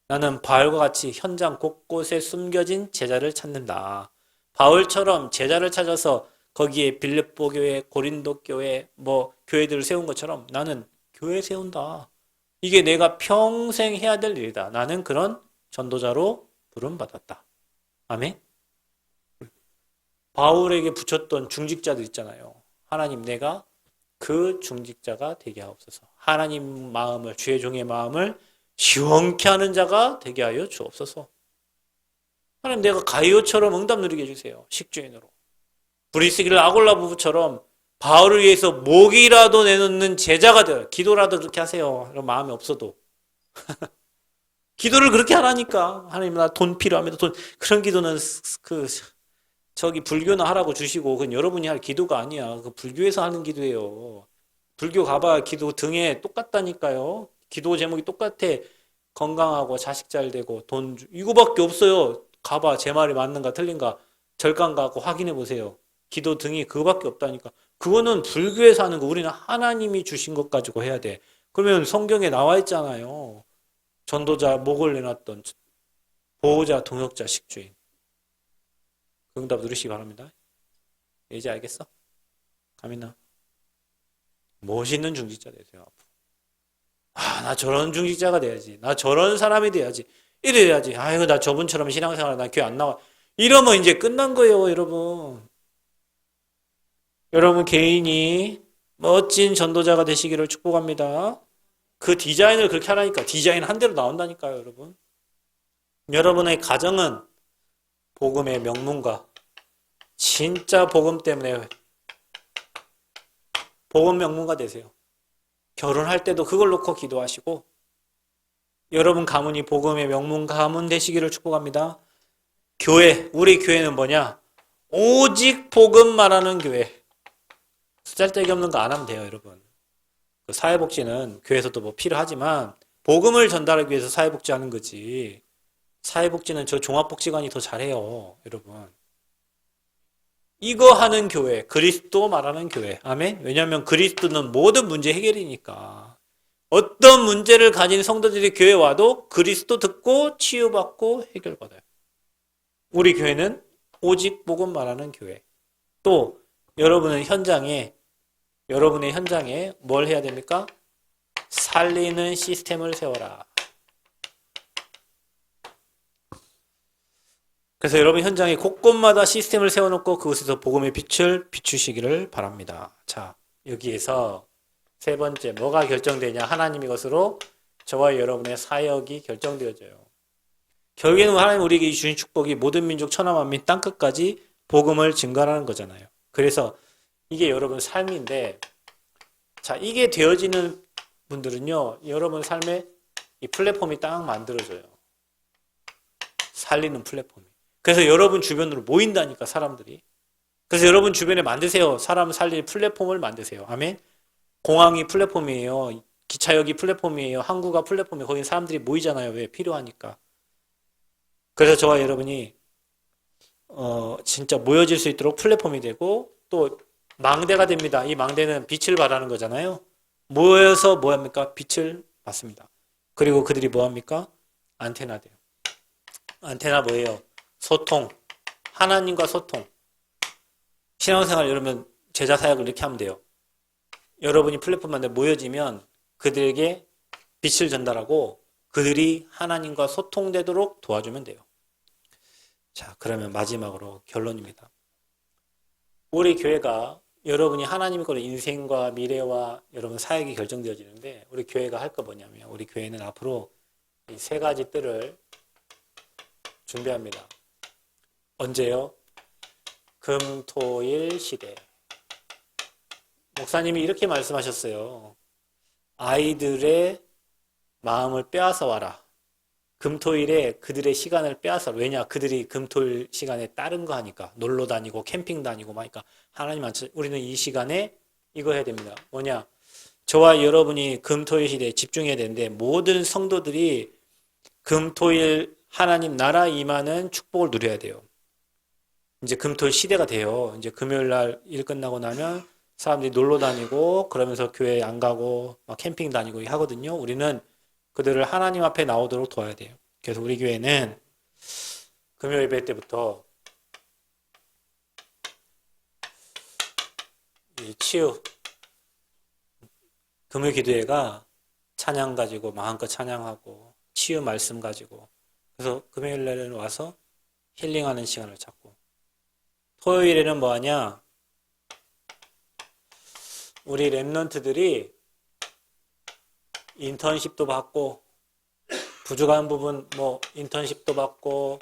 나는 바울과 같이 현장 곳곳에 숨겨진 제자를 찾는다. 바울처럼 제자를 찾아서 거기에 빌립보 교회, 고린도 교회, 뭐 교회들을 세운 것처럼 나는 교회 세운다. 이게 내가 평생 해야 될 일이다. 나는 그런 전도자로 부름받았다. 아멘. 바울에게 붙였던 중직자들 있잖아요. 하나님 내가 그 중직자가 되게 하옵소서. 하나님 마음을, 주의 종의 마음을 시원케 하는 자가 되게 하여 주옵소서. 하나님 내가 가이오처럼 응답 누리게 해주세요. 식주인으로. 브리스길라 아골라 부부처럼 바울을 위해서 목이라도 내놓는 제자가 되어요. 기도라도 그렇게 하세요. 이런 마음이 없어도. 기도를 그렇게 하라니까. 하나님 나 돈 필요합니다. 돈. 그런 기도는 저기 불교나 하라고 주시고 그건 여러분이 할 기도가 아니야. 그 불교에서 하는 기도예요. 불교 가봐 기도 등에 똑같다니까요. 기도 제목이 똑같아. 건강하고 자식 잘 되고 돈 이거밖에 없어요. 가봐 제 말이 맞는가 틀린가 절간 가고 확인해 보세요. 기도 등이 그거밖에 없다니까. 그거는 불교에서 하는 거. 우리는 하나님이 주신 것 가지고 해야 돼. 그러면 성경에 나와 있잖아요. 전도자 목을 내놨던 보호자 동역자 식주인. 그 응답 누리시기 바랍니다. 이제 알겠어? 가민아. 멋있는 중직자 되세요. 나 저런 중직자가 돼야지. 나 저런 사람이 돼야지. 이래야지. 아이고 나 저분처럼 신앙생활 나 교회 안 나와. 이러면 이제 끝난 거예요, 여러분. 여러분 개인이 멋진 전도자가 되시기를 축복합니다. 그 디자인을 그렇게 하라니까. 디자인 한 대로 나온다니까요, 여러분. 여러분의 가정은 복음의 명문가. 진짜 복음 때문에 복음 명문가 되세요. 결혼할 때도 그걸 놓고 기도하시고 여러분 가문이 복음의 명문 가문 되시기를 축복합니다. 교회, 우리 교회는 뭐냐? 오직 복음 말하는 교회. 쓰잘데기 없는 거 안 하면 돼요, 여러분. 그 사회복지는 교회에서도 뭐 필요하지만 복음을 전달하기 위해서 사회복지 하는 거지. 사회복지는 저 종합복지관이 더 잘해요, 여러분. 이거 하는 교회, 그리스도 말하는 교회. 아멘. 왜냐하면 그리스도는 모든 문제 해결이니까. 어떤 문제를 가진 성도들이 교회 와도 그리스도 듣고 치유받고 해결받아요. 우리 교회는 오직 복음 말하는 교회. 또 여러분의 현장에 뭘 해야 됩니까? 살리는 시스템을 세워라. 그래서 여러분 현장에 곳곳마다 시스템을 세워놓고 그곳에서 복음의 빛을 비추시기를 바랍니다. 자, 여기에서 세 번째 뭐가 결정되냐? 하나님의 것으로 저와 여러분의 사역이 결정되어져요. 결국에는 하나님 우리에게 주신 축복이 모든 민족 천하만민 땅끝까지 복음을 증가하는 거잖아요. 그래서 이게 여러분 삶인데, 자, 이게 되어지는 분들은요, 여러분 삶에 이 플랫폼이 딱 만들어져요. 살리는 플랫폼이. 그래서 여러분 주변으로 모인다니까, 사람들이. 그래서 여러분 주변에 만드세요. 사람 살릴 플랫폼을 만드세요. 아멘. 공항이 플랫폼이에요. 기차역이 플랫폼이에요. 항구가 플랫폼이에요. 거기 사람들이 모이잖아요. 왜? 필요하니까. 그래서 저와 여러분이 진짜 모여질 수 있도록 플랫폼이 되고 또 망대가 됩니다. 이 망대는 빛을 발하는 거잖아요. 모여서 뭐 합니까? 빛을 받습니다. 그리고 그들이 뭐 합니까? 안테나 돼요. 안테나 뭐예요? 소통. 하나님과 소통. 신앙생활 여러분 제자 사역을 이렇게 하면 돼요. 여러분이 플랫폼만에 모여지면 그들에게 빛을 전달하고 그들이 하나님과 소통되도록 도와주면 돼요. 자, 그러면 마지막으로 결론입니다. 우리 교회가 여러분이 하나님의 거로 인생과 미래와 여러분 사역이 결정되어지는데 우리 교회가 할 거 뭐냐면 우리 교회는 앞으로 이 세 가지 뜰을 준비합니다. 언제요? 금, 토, 일 시대. 목사님이 이렇게 말씀하셨어요. 아이들의 마음을 빼앗아 와라. 금토일에 그들의 시간을 빼앗아. 왜냐? 그들이 금토일 시간에 다른 거 하니까. 놀러 다니고 캠핑 다니고 하니까 하나님 우리는 이 시간에 이거 해야 됩니다. 뭐냐? 저와 여러분이 금토일 시대에 집중해야 되는데 모든 성도들이 금토일 하나님 나라 임하는 축복을 누려야 돼요. 이제 금토일 시대가 돼요. 이제 금요일 날 일 끝나고 나면 사람들이 놀러 다니고 그러면서 교회 안 가고 막 캠핑 다니고 하거든요. 우리는 그들을 하나님 앞에 나오도록 도와야 돼요. 그래서 우리 교회는 금요 예배 때부터 이 치유 금요 기도회가 찬양 가지고 마음껏 찬양하고 치유 말씀 가지고 그래서 금요일 날에는 와서 힐링하는 시간을 찾고 토요일에는 뭐 하냐? 우리 랩런트들이 인턴십도 받고 부족한 부분 뭐 인턴십도 받고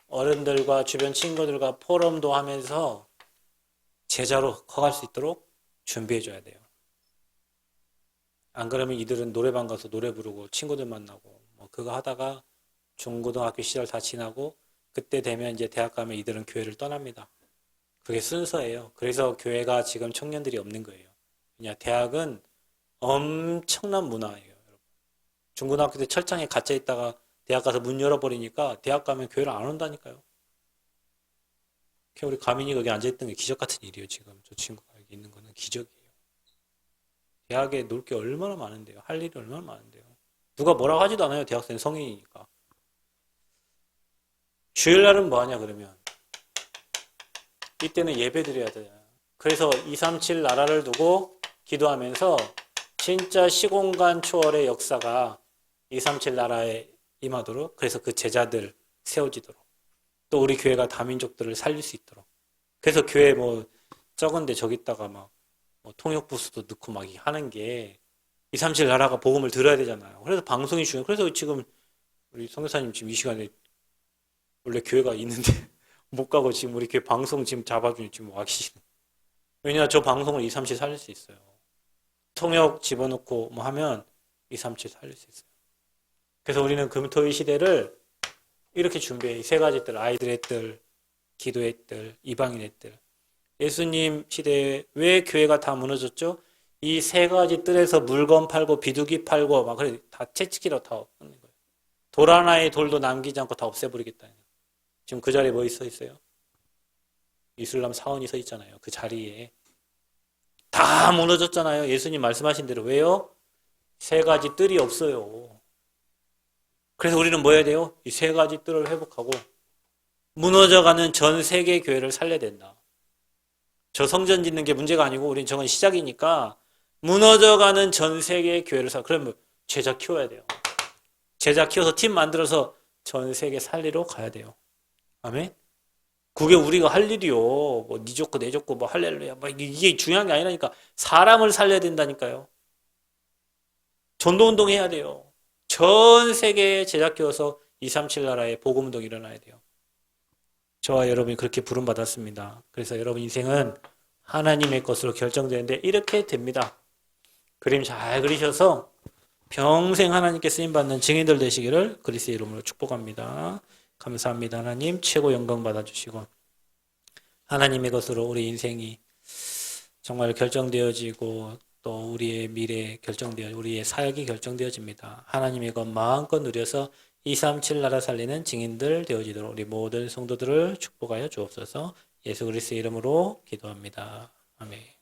어른들과 주변 친구들과 포럼도 하면서 제자로 커갈 수 있도록 준비해 줘야 돼요. 안 그러면 이들은 노래방 가서 노래 부르고 친구들 만나고 뭐 그거 하다가 중고등학교 시절 다 지나고 그때 되면 이제 대학 가면 이들은 교회를 떠납니다. 그게 순서예요. 그래서 교회가 지금 청년들이 없는 거예요. 그냥 대학은 엄청난 문화예요. 중고등학교 때 철창에 갇혀 있다가 대학 가서 문 열어버리니까 대학 가면 교회를 안 온다니까요. 우리 가민이 거기 앉아있던 게 기적 같은 일이에요. 지금 저 친구가 여기 있는 거는 기적이에요. 대학에 놀 게 얼마나 많은데요. 할 일이 얼마나 많은데요. 누가 뭐라고 하지도 않아요. 대학생 성인이니까. 주일날은 뭐 하냐 그러면 이때는 예배 드려야 돼요. 그래서 237 나라를 두고 기도하면서 진짜 시공간 초월의 역사가 237 나라에 임하도록 그래서 그 제자들 세워지도록 또 우리 교회가 다민족들을 살릴 수 있도록 그래서 교회 뭐 적은데 저기다가 막 뭐 통역 부스도 넣고 막 하는 게 237 나라가 복음을 들어야 되잖아요. 그래서 방송이 중요해요. 그래서 지금 우리 선교사님 지금 이 시간에 원래 교회가 있는데 못 가고 지금 우리 교회 방송 지금 잡아주니 지금 와 계시는. 왜냐 저 방송을 237 살릴 수 있어요. 통역 집어넣고 뭐 하면 237 살릴 수 있어요. 그래서 우리는 금토일 시대를 이렇게 준비해. 이 세 가지 뜰, 아이들의 뜰, 기도의 뜰, 이방인의 뜰. 예수님 시대에 왜 교회가 다 무너졌죠? 이 세 가지 뜰에서 물건 팔고 비둘기 팔고 막 그래 다 채찍기로 다 없는 거예요. 돌 하나의 돌도 남기지 않고 다 없애버리겠다. 지금 그 자리에 뭐 있어요? 이슬람 사원이 서 있잖아요. 그 자리에 다 무너졌잖아요. 예수님 말씀하신 대로. 왜요? 세 가지 뜰이 없어요. 그래서 우리는 뭐 해야 돼요? 이 세 가지 뜰을 회복하고 무너져가는 전 세계 교회를 살려야 된다. 저 성전 짓는 게 문제가 아니고 우린 저건 시작이니까 무너져가는 전 세계 교회를 그러면 제자 키워야 돼요. 제자 키워서 팀 만들어서 전 세계 살리러 가야 돼요. 아멘. 그게 우리가 할 일이요. 뭐 니 좋고 내 좋고 뭐 할렐루야. 뭐 이게 중요한 게 아니라니까. 사람을 살려야 된다니까요. 전도운동 해야 돼요. 전 세계에 제자 키워서 237 나라에 복음운동이 일어나야 돼요. 저와 여러분이 그렇게 부름받았습니다. 그래서 여러분 인생은 하나님의 것으로 결정되는데 이렇게 됩니다. 그림 잘 그리셔서 평생 하나님께 쓰임받는 증인들 되시기를 그리스도의 이름으로 축복합니다. 감사합니다. 하나님 최고 영광 받아주시고 하나님의 것으로 우리 인생이 정말 결정되어지고 또 우리의 미래 우리의 사역이 결정되어집니다. 하나님의 것 마음껏 누려서 237 나라 살리는 증인들 되어지도록 우리 모든 성도들을 축복하여 주옵소서. 예수 그리스도의 이름으로 기도합니다. 아멘.